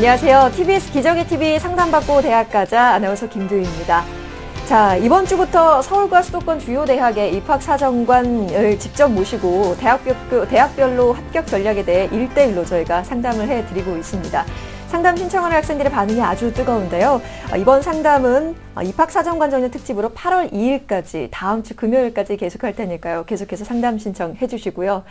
안녕하세요. TBS 기적의 TV 상담받고 대학 가자 아나운서 김도희입니다. 자, 이번 주부터 서울과 수도권 주요 대학의 입학사정관을 직접 모시고 대학별로 합격 전략에 대해 1대1로 저희가 상담을 해드리고 있습니다. 상담 신청하는 학생들의 반응이 아주 뜨거운데요. 이번 상담은 입학사정관 전형 특집으로 8월 2일까지 다음 주 금요일까지 계속할 테니까요. 계속해서 상담 신청해 주시고요.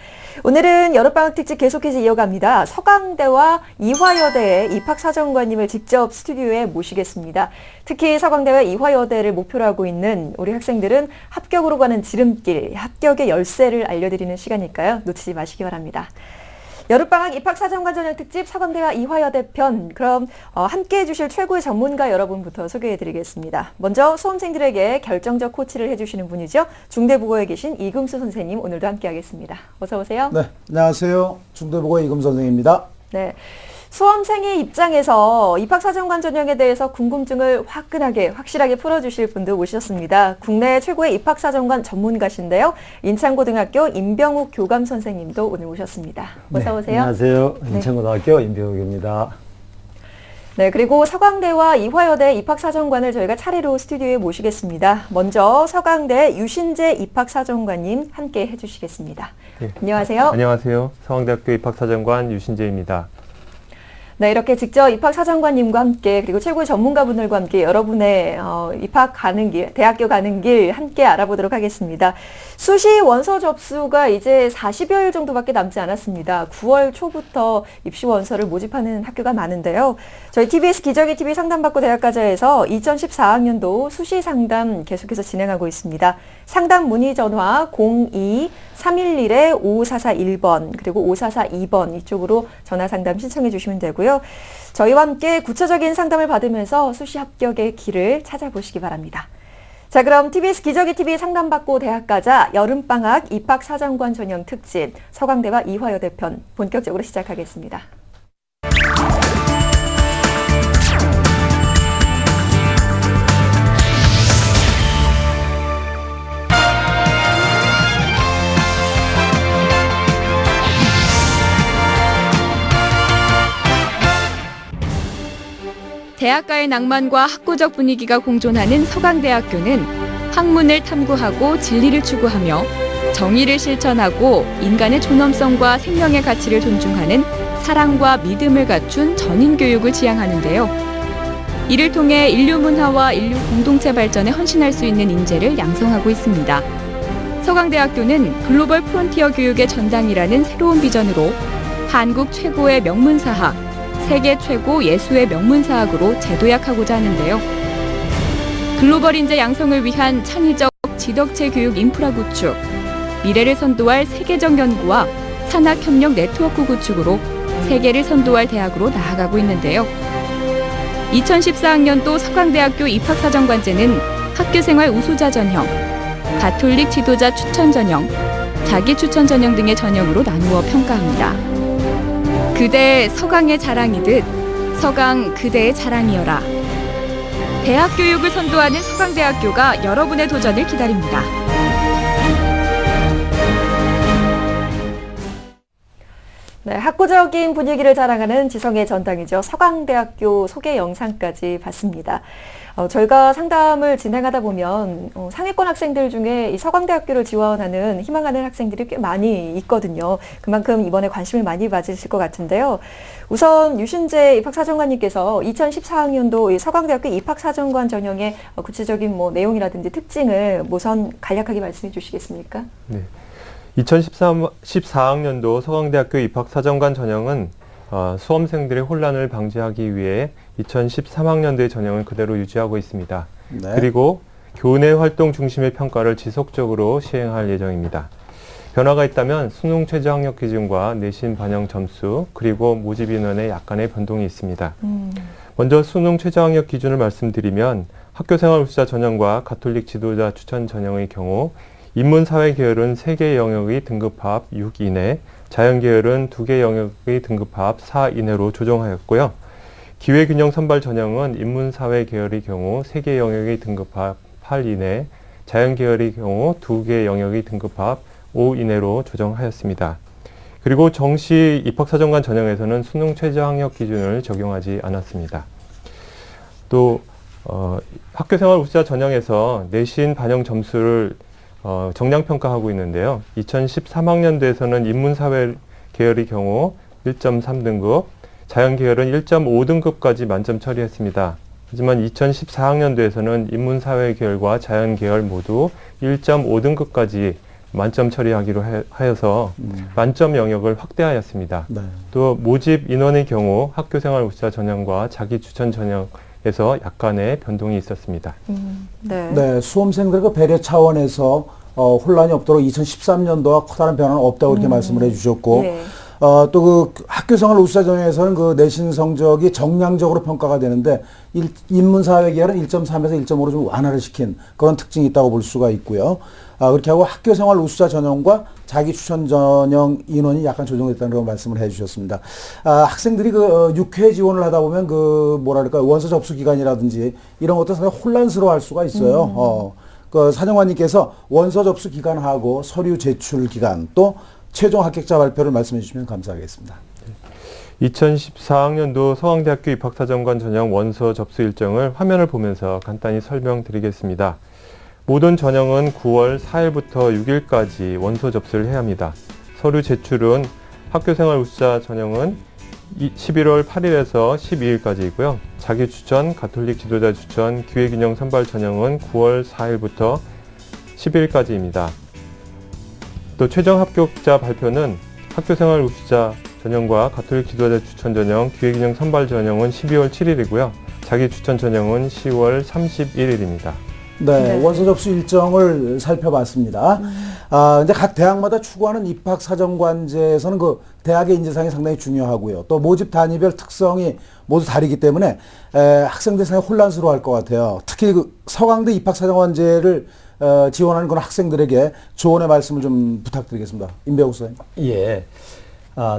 오늘은 여름방학 특집 계속해서 이어갑니다. 서강대와 이화여대의 입학사정관님을 직접 스튜디오에 모시겠습니다. 특히 서강대와 이화여대를 목표로 하고 있는 우리 학생들은 합격으로 가는 지름길, 합격의 열쇠를 알려드리는 시간이니까요. 놓치지 마시기 바랍니다. 여름방학 입학사정관 전형 특집 서강대와 이화여대 편, 그럼 함께해 주실 최고의 전문가 여러분부터 소개해드리겠습니다. 먼저 수험생들에게 결정적 코치를 해주시는 분이죠. 중대국어에 계신 이금수 선생님, 오늘도 함께하겠습니다. 어서 오세요. 네, 안녕하세요. 중대국어 이금수 선생님입니다. 네. 수험생의 입장에서 입학사정관 전형에 대해서 궁금증을 화끈하게 확실하게 풀어주실 분도 모셨습니다. 국내 최고의 입학사정관 전문가신데요. 인천고등학교 임병욱 교감 선생님도 오늘 모셨습니다. 어서 오세요. 네, 안녕하세요. 인천고등학교 임병욱입니다. 네, 그리고 서강대와 이화여대 입학사정관을 저희가 차례로 스튜디오에 모시겠습니다. 먼저 서강대 유신재 입학사정관님 함께 해주시겠습니다. 네. 안녕하세요. 안녕하세요. 서강대학교 입학사정관 유신재입니다. 네, 이렇게 직접 입학사정관님과 함께 그리고 최고의 전문가분들과 함께 여러분의 입학 가는 길, 대학교 가는 길 함께 알아보도록 하겠습니다. 수시 원서 접수가 이제 40여일 정도밖에 남지 않았습니다. 9월 초부터 입시 원서를 모집하는 학교가 많은데요. 저희 TBS 기적의 TV 상담받고 대학가자에서 2014학년도 수시 상담 계속해서 진행하고 있습니다. 상담 문의 전화 02-311-5441번 그리고 5442번 이쪽으로 전화 상담 신청해 주시면 되고요. 저희와 함께 구체적인 상담을 받으면서 수시 합격의 길을 찾아보시기 바랍니다. 자, 그럼 TBS 기적의 TV 상담받고 대학 가자 여름방학 입학사정관 전형 특집 서강대와 이화여대 편 본격적으로 시작하겠습니다. 대학가의 낭만과 학구적 분위기가 공존하는 서강대학교는 학문을 탐구하고 진리를 추구하며 정의를 실천하고 인간의 존엄성과 생명의 가치를 존중하는 사랑과 믿음을 갖춘 전인교육을 지향하는데요. 이를 통해 인류 문화와 인류 공동체 발전에 헌신할 수 있는 인재를 양성하고 있습니다. 서강대학교는 글로벌 프론티어 교육의 전당이라는 새로운 비전으로 한국 최고의 명문사학, 세계 최고 예수의 명문사학으로 재도약하고자 하는데요. 글로벌 인재 양성을 위한 창의적 지덕체 교육 인프라 구축, 미래를 선도할 세계적 연구와 산학협력 네트워크 구축으로 세계를 선도할 대학으로 나아가고 있는데요. 2014학년도 서강대학교 입학사정관제는 학교생활 우수자 전형, 가톨릭 지도자 추천 전형, 자기 추천 전형 등의 전형으로 나누어 평가합니다. 그대 서강의 자랑이듯 서강 그대의 자랑이여라. 대학 교육을 선도하는 서강대학교가 여러분의 도전을 기다립니다. 네, 학구적인 분위기를 자랑하는 지성의 전당이죠. 서강대학교 소개 영상까지 봤습니다. 저희가 상담을 진행하다 보면 상위권 학생들 중에 이 서강대학교를 지원하는 희망하는 학생들이 꽤 많이 있거든요. 그만큼 이번에 관심을 많이 받으실 것 같은데요. 우선 유신재 입학사정관님께서 2014학년도 이 서강대학교 입학사정관 전형의 구체적인 내용이라든지 특징을 우선 간략하게 말씀해 주시겠습니까? 네. 2014학년도 서강대학교 입학사정관 전형은 수험생들의 혼란을 방지하기 위해 2013학년도의 전형을 그대로 유지하고 있습니다. 네. 그리고 교내 활동 중심의 평가를 지속적으로 시행할 예정입니다. 변화가 있다면 수능 최저 학력 기준과 내신 반영 점수 그리고 모집 인원에 약간의 변동이 있습니다. 먼저 수능 최저 학력 기준을 말씀드리면 학교생활 우수자 전형과 가톨릭 지도자 추천 전형의 경우 인문사회 계열은 3개 영역의 등급합 6 이내, 자연계열은 2개 영역의 등급합 4 이내로 조정하였고요. 기회균형 선발 전형은 인문사회 계열의 경우 3개 영역의 등급합 8 이내, 자연계열의 경우 2개 영역의 등급합 5 이내로 조정하였습니다. 그리고 정시 입학사정관 전형에서는 수능 최저학력 기준을 적용하지 않았습니다. 또 학교생활 우수자 전형에서 내신 반영 점수를 정량 평가하고 있는데요. 2013학년도에서는 인문사회 계열의 경우 1.3등급, 자연계열은 1.5등급까지 만점 처리했습니다. 하지만 2014학년도에서는 인문사회 계열과 자연계열 모두 1.5등급까지 만점 처리하기로 하여서 만점 영역을 확대하였습니다. 네. 또 모집 인원의 경우 학교생활 우수자 전형과 자기 추천 전형에서 약간의 변동이 있었습니다. 네. 네, 수험생들과 배려 차원에서 혼란이 없도록 2013년도와 커다란 변화는 없다고 이렇게 말씀을 해주셨고, 예. 또 그 학교생활 우수자 전형에서는 그 내신 성적이 정량적으로 평가가 되는데 인문사회 계열은 1.3에서 1.5로 좀 완화를 시킨 그런 특징이 있다고 볼 수가 있고요. 그렇게 하고 학교생활 우수자 전형과 자기 추천 전형 인원이 약간 조정됐다는 그런 말씀을 해주셨습니다. 학생들이 그 6회 지원을 하다 보면 그 뭐랄까 원서 접수 기간이라든지 이런 것도 상당히 혼란스러워할 수가 있어요. 그 사정관님께서 원서 접수 기간하고 서류 제출 기간 또 최종 합격자 발표를 말씀해 주시면 감사하겠습니다. 2014학년도 서강대학교 입학사정관 전형 원서 접수 일정을 화면을 보면서 간단히 설명드리겠습니다. 모든 전형은 9월 4일부터 6일까지 원서 접수를 해야 합니다. 서류 제출은 학교생활 우수자 전형은 11월 8일에서 12일까지이고요. 자기 추천, 가톨릭 지도자 추천, 기획인형 선발 전형은 9월 4일부터 10일까지입니다. 또 최종 합격자 발표는 학교생활 우수자 전형과 가톨릭 지도자 추천 전형, 기획인형 선발 전형은 12월 7일이고요. 자기 추천 전형은 10월 31일입니다. 네, 원서 접수 일정을 살펴봤습니다. 이제 각 대학마다 추구하는 입학 사정관제에서는 그 대학의 인재상이 상당히 중요하고요. 또 모집 단위별 특성이 모두 다르기 때문에 학생들이 상당히 혼란스러워할 것 같아요. 특히 그 서강대 입학 사정관제를 지원하는 그런 학생들에게 조언의 말씀을 좀 부탁드리겠습니다. 임배우 선생님. 예.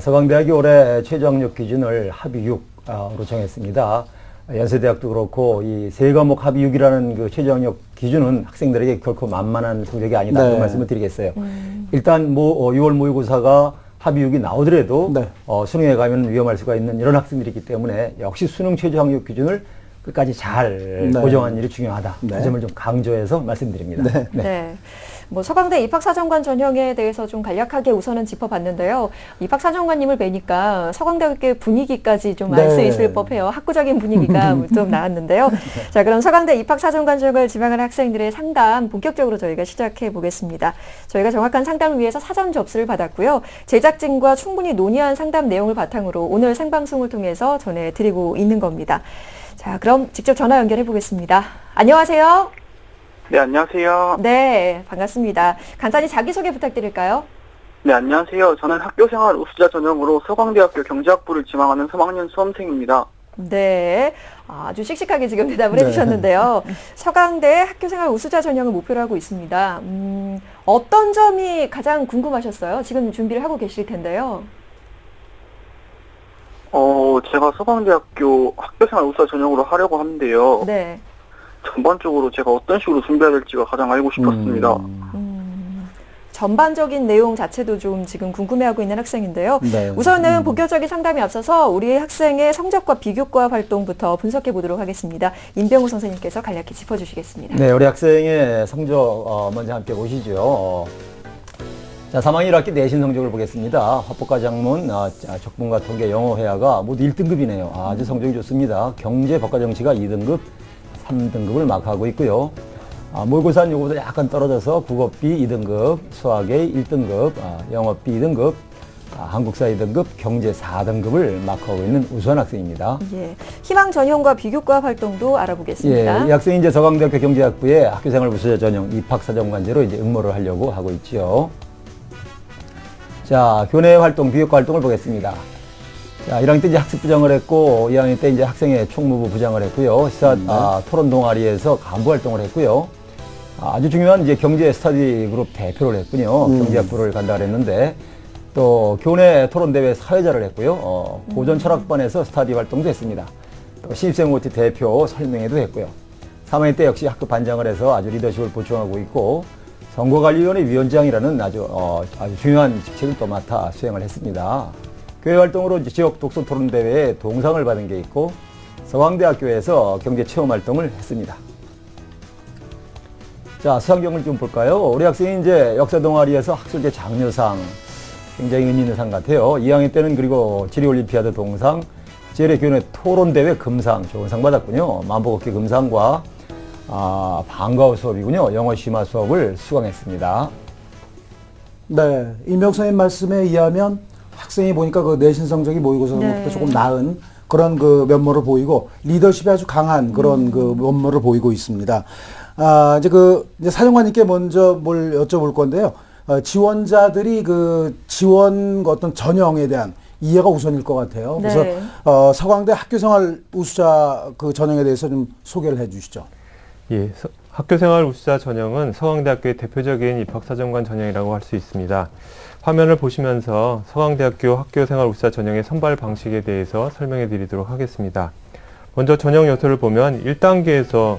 서강대학이 올해 최저학력 기준을 합의 6으로 정했습니다. 연세대학도 그렇고 이 세 과목 합의 6이라는 그 최저학력 기준은 학생들에게 결코 만만한 성적이 아니다. 네. 그런 말씀을 드리겠어요. 일단 6월 모의고사가 합의 6이 나오더라도 네. 수능에 가면 위험할 수가 있는 이런 학생들이 있기 때문에 역시 수능 최저학력 기준을 끝까지 잘 네. 고정하는 일이 중요하다. 네. 그 점을 좀 강조해서 말씀드립니다. 네. 네. 뭐 서강대 입학사정관 전형에 대해서 좀 간략하게 우선은 짚어봤는데요. 입학사정관님을 뵈니까 서강대학교의 분위기까지 좀 알 수 네. 있을 법해요. 학구적인 분위기가 좀 나왔는데요. 자, 그럼 서강대 입학사정관 전형을 지망하는 학생들의 상담 본격적으로 저희가 시작해 보겠습니다. 저희가 정확한 상담을 위해서 사전 접수를 받았고요. 제작진과 충분히 논의한 상담 내용을 바탕으로 오늘 생방송을 통해서 전해드리고 있는 겁니다. 자, 그럼 직접 전화 연결해 보겠습니다. 안녕하세요. 네, 안녕하세요. 네, 반갑습니다. 간단히 자기소개 부탁드릴까요? 네, 안녕하세요. 저는 학교생활 우수자 전형으로 서강대학교 경제학부를 지망하는 3학년 수험생입니다. 네, 아주 씩씩하게 지금 대답을 네. 해주셨는데요. 서강대 학교생활 우수자 전형을 목표로 하고 있습니다. 어떤 점이 가장 궁금하셨어요? 지금 준비를 하고 계실 텐데요. 제가 서강대학교 학교생활 우수자 전형으로 하려고 하는데요. 네. 전반적으로 제가 어떤 식으로 준비해야 될지가 가장 알고 싶었습니다. 전반적인 내용 자체도 좀 지금 궁금해하고 있는 학생인데요. 네. 우선은 본격적인 상담에 앞서서 우리 학생의 성적과 비교과 활동부터 분석해 보도록 하겠습니다. 임병우 선생님께서 간략히 짚어주시겠습니다. 네, 우리 학생의 성적 먼저 함께 보시죠. 자, 3학년 1학기 내신 성적을 보겠습니다. 화법과 작문, 적분과 통계, 영어, 회화가 모두 1등급이네요. 아주 성적이 좋습니다. 경제, 법과 정치가 2등급, 3등급을 마크하고 있고요. 모의고사는 요거보다 약간 떨어져서 국어 B 2등급, 수학A 1등급, 영어 B 2등급, 한국사 2등급, 경제 4등급을 마크하고 있는 우수한 학생입니다. 예, 희망 전형과 비교과 활동도 알아보겠습니다. 예, 이 학생이 이제 서강대학교 경제학부의 학교생활 우수자 전형 입학사정관제로 이제 응모를 하려고 하고 있지요. 자, 교내 활동, 비교과 활동을 보겠습니다. 자, 1학년 때 이제 학습 부장을 했고, 2학년 때 이제 학생회 총무부 부장을 했고요. 시사 토론 동아리에서 간부 활동을 했고요. 아주 중요한 이제 경제 스터디 그룹 대표를 했군요. 경제학부를 간다 그랬는데, 또 교내 토론 대회 사회자를 했고요. 고전 철학반에서 스터디 활동도 했습니다. 또 신입생 OT 대표 설명회도 했고요. 3학년 때 역시 학급 반장을 해서 아주 리더십을 보충하고 있고, 선거관리위원회 위원장이라는 아주 중요한 직책을 또 맡아 수행을 했습니다. 교회 활동으로 지역 독서 토론 대회에 동상을 받은 게 있고 서강대학교에서 경제 체험 활동을 했습니다. 자, 수상경을 좀 볼까요? 우리 학생이 이제 역사 동아리에서 학술제 장려상, 굉장히 의미 있는 상 같아요. 2학년 때는 그리고 지리올림피아드 동상, 재래교내 토론대회 금상, 좋은 상 받았군요. 만보걷기 금상과 방과후 수업이군요. 영어 심화 수업을 수강했습니다. 네, 임명 선생님 말씀에 의하면 학생이 보니까 그 내신 성적이 모의고사보다 네. 조금 나은 그런 그 면모를 보이고 리더십이 아주 강한 그런 그 면모를 보이고 있습니다. 이제 사령관님께 먼저 뭘 여쭤볼 건데요. 지원자들이 그 지원 어떤 전형에 대한 이해가 우선일 것 같아요. 네. 그래서 서강대 학교생활 우수자 그 전형에 대해서 좀 소개를 해주시죠. 예, 학교생활 우수자 전형은 서강대학교의 대표적인 입학사정관 전형이라고 할 수 있습니다. 화면을 보시면서 서강대학교 학교생활 우수자 전형의 선발 방식에 대해서 설명해 드리도록 하겠습니다. 먼저 전형 요소를 보면 1단계에서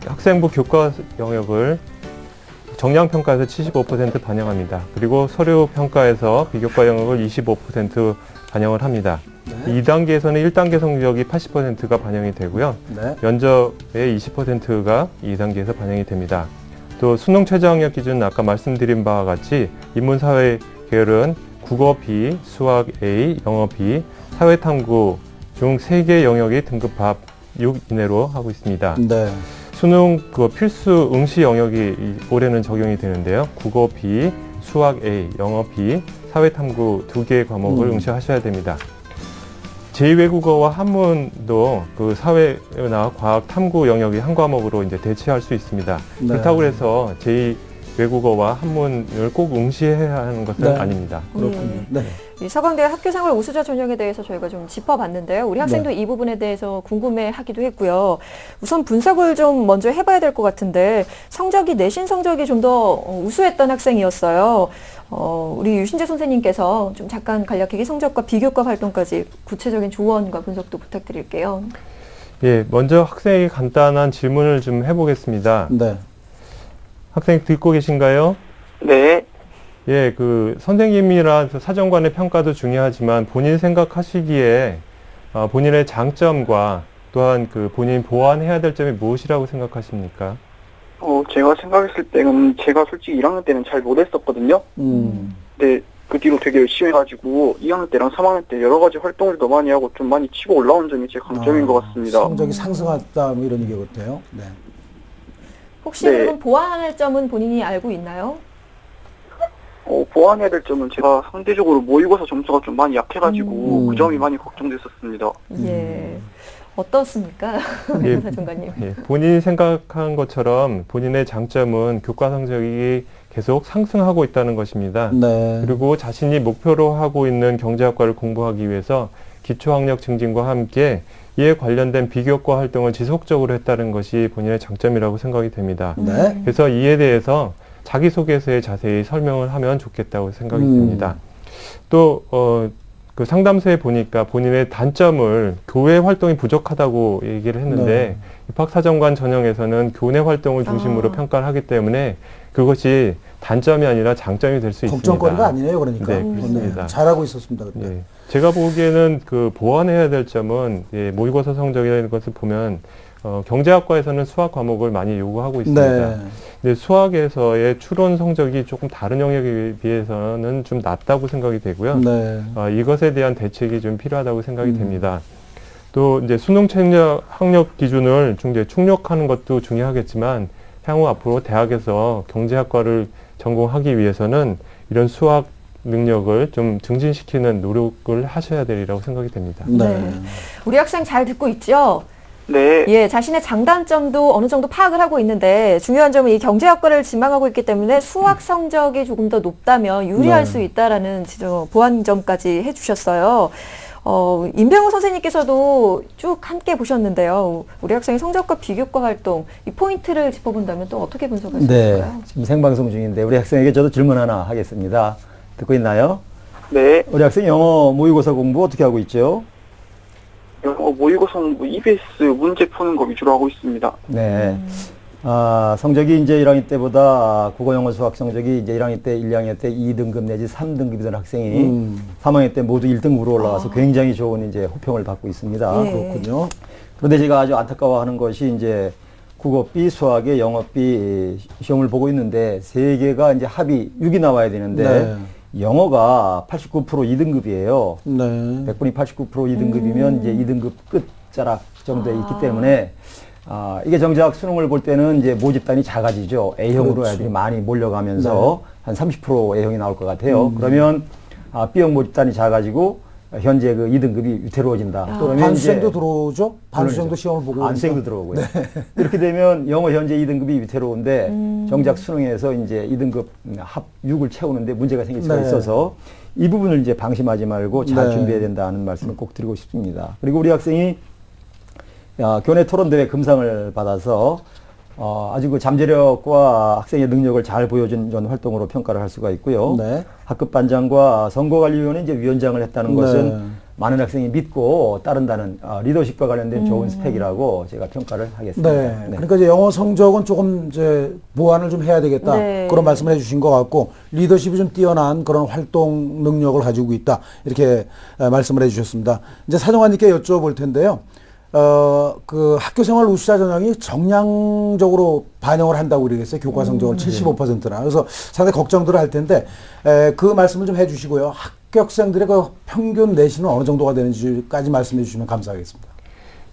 학생부 교과 영역을 정량평가에서 75% 반영합니다. 그리고 서류평가에서 비교과 영역을 25% 반영을 합니다. 네. 2단계에서는 1단계 성적이 80%가 반영이 되고요. 네. 면접의 20%가 2단계에서 반영이 됩니다. 또 수능 최저학력 기준은 아까 말씀드린 바와 같이 인문사회 계열은 국어 B, 수학 A, 영어 B, 사회탐구 중 3개 영역이 등급합 6 이내로 하고 있습니다. 네. 수능 필수 응시 영역이 올해는 적용이 되는데요. 국어 B, 수학 A, 영어 B, 사회탐구 2개의 과목을 응시하셔야 됩니다. 제2외국어와 한문도 그 사회나 과학, 탐구 영역이 한 과목으로 이제 대체할 수 있습니다. 네. 그렇다고 해서 제2외국어와 한문을 꼭 응시해야 하는 것은 네. 아닙니다. 그렇군요. 네. 이 서강대 학교생활 우수자 전형에 대해서 저희가 좀 짚어봤는데요. 우리 학생도 이 부분에 대해서 궁금해하기도 했고요. 우선 분석을 좀 먼저 해봐야 될 것 같은데 성적이 내신 성적이 좀 더 우수했던 학생이었어요. 우리 유신재 선생님께서 좀 잠깐 간략하게 성적과 비교과 활동까지 구체적인 조언과 분석도 부탁드릴게요. 예, 먼저 학생에게 간단한 질문을 좀 해보겠습니다. 네. 학생 듣고 계신가요? 네. 예, 선생님이나 사정관의 평가도 중요하지만 본인 생각하시기에 본인의 장점과 또한 본인 보완해야 될 점이 무엇이라고 생각하십니까? 제가 생각했을 때는 제가 솔직히 1학년 때는 잘 못했었거든요. 근데 그 뒤로 되게 열심히 해가지고 2학년 때랑 3학년 때 여러 가지 활동을 더 많이 하고 좀 많이 치고 올라온 점이 제 강점인 것 같습니다. 성적이 상승했다 뭐 이런 얘기 같아요. 네. 혹시 네. 그럼 보완할 점은 본인이 알고 있나요? 보완해야 될 점은 제가 상대적으로 모의고사 점수가 좀 많이 약해가지고 그 점이 많이 걱정됐었습니다. 예. 어떻습니까? 예. 사정관님. 예, 본인이 생각한 것처럼 본인의 장점은 교과 성적이 계속 상승하고 있다는 것입니다. 네. 그리고 자신이 목표로 하고 있는 경제학과를 공부하기 위해서 기초학력 증진과 함께 이에 관련된 비교과 활동을 지속적으로 했다는 것이 본인의 장점이라고 생각이 됩니다. 네. 그래서 이에 대해서 자기소개서에 자세히 설명을 하면 좋겠다고 생각이 듭니다. 또 그 상담소에 보니까 본인의 단점을 교회 활동이 부족하다고 얘기를 했는데 네. 입학사정관 전형에서는 교내 활동을 중심으로 평가를 하기 때문에 그것이 단점이 아니라 장점이 될 수 있습니다. 걱정거리가 아니네요, 그러니까. 네, 그렇습니다. 잘하고 있었습니다, 그때. 예, 제가 보기에는 보완해야 될 점은 모의고사 성적이라는 것을 보면 경제학과에서는 수학 과목을 많이 요구하고 있습니다. 네. 근데 수학에서의 추론 성적이 조금 다른 영역에 비해서는 좀 낮다고 생각이 되고요. 네. 이것에 대한 대책이 좀 필요하다고 생각이 됩니다. 또 이제 수능 최저 학력 기준을 좀 이제 충족하는 것도 중요하겠지만 향후 앞으로 대학에서 경제학과를 전공하기 위해서는 이런 수학 능력을 좀 증진시키는 노력을 하셔야 되리라고 생각이 됩니다. 네. 우리 학생 잘 듣고 있죠? 네. 예, 자신의 장단점도 어느 정도 파악을 하고 있는데 중요한 점은 이 경제학과를 지망하고 있기 때문에 수학 성적이 조금 더 높다면 유리할 네. 수 있다라는 보완점까지 해주셨어요. 임병우 선생님께서도 쭉 함께 보셨는데요. 우리 학생의 성적과 비교과 활동 이 포인트를 짚어본다면 또 어떻게 분석할 수 네, 있을까요? 지금 생방송 중인데 우리 학생에게 저도 질문 하나 하겠습니다. 듣고 있나요? 네. 우리 학생 영어 모의고사 공부 어떻게 하고 있죠? 영어 모의고사 EBS 문제 푸는 거 위주로 하고 있습니다. 네. 성적이 이제 1학년 때보다 국어, 영어, 수학 성적이 이제 1학년 때, 1, 2학년 때 2등급 내지 3등급이던 학생이 3학년 때 모두 1등급으로 올라가서 굉장히 좋은 이제 호평을 받고 있습니다. 예. 그렇군요. 그런데 제가 아주 안타까워하는 것이 이제 국어 B, 수학에 영어 B 시험을 보고 있는데 세 개가 이제 합이 6이 나와야 되는데 영어가 89% 2등급이에요. 네. 100분이 89% 2등급이면 이제 2등급 끝자락 정도에 있기 때문에 이게 정작 수능을 볼 때는 이제 모집단이 작아지죠. A형으로 그렇죠. 애들이 많이 몰려가면서 한 30% A형이 나올 것 같아요. 그러면 B형 모집단이 작아지고 현재 그 2등급이 위태로워진다. 그러면 반수생도 이제 들어오죠? 반수생도 시험을 보고. 반수생도 들어오고요. 이렇게 되면 영어 현재 2등급이 위태로운데 정작 수능에서 이제 2등급 합 6을 채우는데 문제가 생길 수가 네. 있어서 이 부분을 이제 방심하지 말고 잘 네. 준비해야 된다는 말씀을 꼭 드리고 싶습니다. 그리고 우리 학생이 교내 토론 대회 금상을 받아서 아주 그 잠재력과 학생의 능력을 잘 보여준 이런 활동으로 평가를 할 수가 있고요. 네. 학급 반장과 선거관리위원회 이제 위원장을 했다는 네. 것은 많은 학생이 믿고 따른다는 리더십과 관련된 좋은 스펙이라고 제가 평가를 하겠습니다. 네. 그러니까 이제 영어 성적은 조금 이제 보완을 좀 해야 되겠다. 네. 그런 말씀을 해주신 것 같고 리더십이 좀 뛰어난 그런 활동 능력을 가지고 있다. 이렇게 말씀을 해주셨습니다. 이제 사정관님께 여쭤볼 텐데요. 그 학교 생활 우수자 전형이 정량적으로 반영을 한다고 그러겠어요. 교과 성적을 75%나. 그래서 상당히 걱정들을 할 텐데, 그 말씀을 좀 해주시고요. 합격생들의 그 평균 내신은 어느 정도가 되는지까지 말씀해 주시면 감사하겠습니다.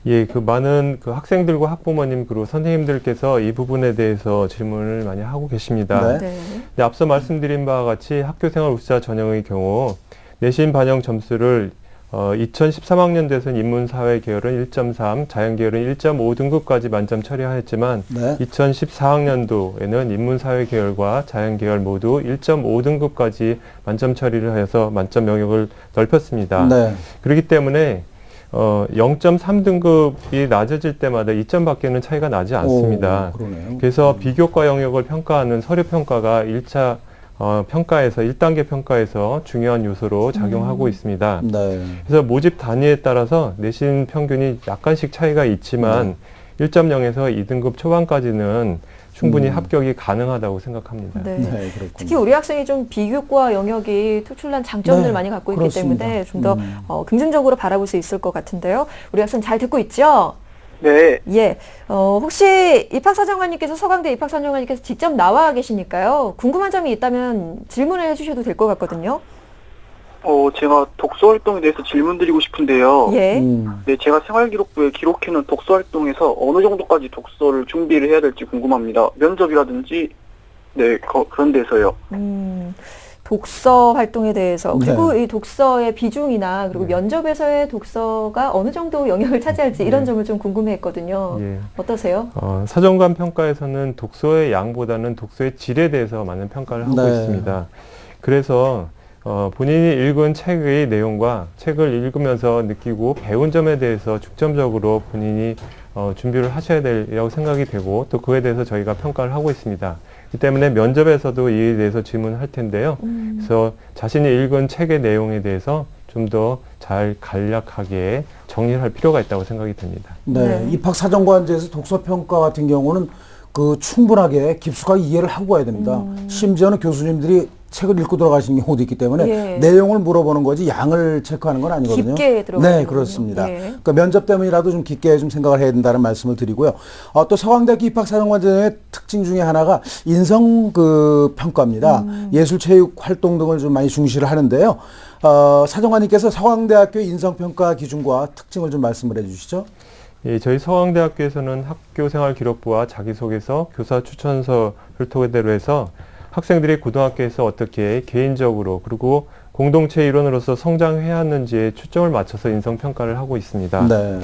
예, 그 많은 그 학생들과 학부모님 그리고 선생님들께서 이 부분에 대해서 질문을 많이 하고 계십니다. 네. 네. 네, 앞서 말씀드린 바와 같이 학교생활 우수자 전형의 경우 내신 반영 점수를 2013학년도에서는 인문사회 계열은 1.3, 자연계열은 1.5등급까지 만점 처리하였지만 네. 2014학년도에는 인문사회 계열과 자연계열 모두 1.5등급까지 만점 처리를 하여서 만점 영역을 넓혔습니다. 네. 그렇기 때문에 0.3등급이 낮아질 때마다 2점밖에는 차이가 나지 않습니다. 오, 그러네요. 그래서 비교과 영역을 평가하는 서류 평가가 1차 평가에서 1단계 평가에서 중요한 요소로 작용하고 있습니다. 네. 그래서 모집 단위에 따라서 내신 평균이 약간씩 차이가 있지만 1.0에서 2등급 초반까지는 충분히 합격이 가능하다고 생각합니다. 네. 네, 그렇군요. 특히 우리 학생이 좀 비교과 영역이 특출난 장점들 네, 많이 갖고 있기 그렇습니다. 때문에 좀 더 긍정적으로 바라볼 수 있을 것 같은데요. 우리 학생 잘 듣고 있죠? 네. 예. 혹시 입학사정관님께서 서강대 입학사정관님께서 직접 나와 계시니까요. 궁금한 점이 있다면 질문을 해주셔도 될 것 같거든요. 제가 독서 활동에 대해서 질문 드리고 싶은데요. 예. 네, 제가 생활기록부에 기록해놓은 독서 활동에서 어느 정도까지 독서를 준비를 해야 될지 궁금합니다. 면접이라든지, 네, 그런 데서요. 독서 활동에 대해서 그리고 네. 이 독서의 비중이나 그리고 면접에서의 독서가 어느 정도 영역을 차지할지 이런 점을 좀 궁금해했거든요. 예. 어떠세요? 사정관 평가에서는 독서의 양보다는 독서의 질에 대해서 많은 평가를 하고 네. 있습니다. 그래서 본인이 읽은 책의 내용과 책을 읽으면서 느끼고 배운 점에 대해서 중점적으로 본인이 준비를 하셔야 되라고 생각이 되고 또 그에 대해서 저희가 평가를 하고 있습니다. 그렇기 때문에 면접에서도 이에 대해서 질문을 할 텐데요. 그래서 자신이 읽은 책의 내용에 대해서 좀 더 잘 간략하게 정리를 할 필요가 있다고 생각이 됩니다. 네. 네. 입학사정관제에서 독서평가 같은 경우는 그 충분하게 깊숙하게 이해를 하고 가야 됩니다. 심지어는 교수님들이 책을 읽고 들어가시는 경우도 있기 때문에 예. 내용을 물어보는 거지 양을 체크하는 건 아니거든요. 깊게 들어가는 네, 거군요. 그렇습니다. 예. 그러니까 면접 때문이라도 좀 깊게 좀 생각을 해야 된다는 말씀을 드리고요. 또 서강대학교 입학사정관제의 특징 중에 하나가 인성 그 평가입니다. 예술체육 활동 등을 좀 많이 중시를 하는데요. 사정관님께서 서강대학교 인성평가 기준과 특징을 좀 말씀을 해주시죠. 예, 저희 서강대학교에서는 학교생활기록부와 자기소개서, 교사 추천서를 토대로 해서 학생들이 고등학교에서 어떻게 개인적으로 그리고 공동체 일원으로서 성장해왔는지에 초점을 맞춰서 인성평가를 하고 있습니다. 네.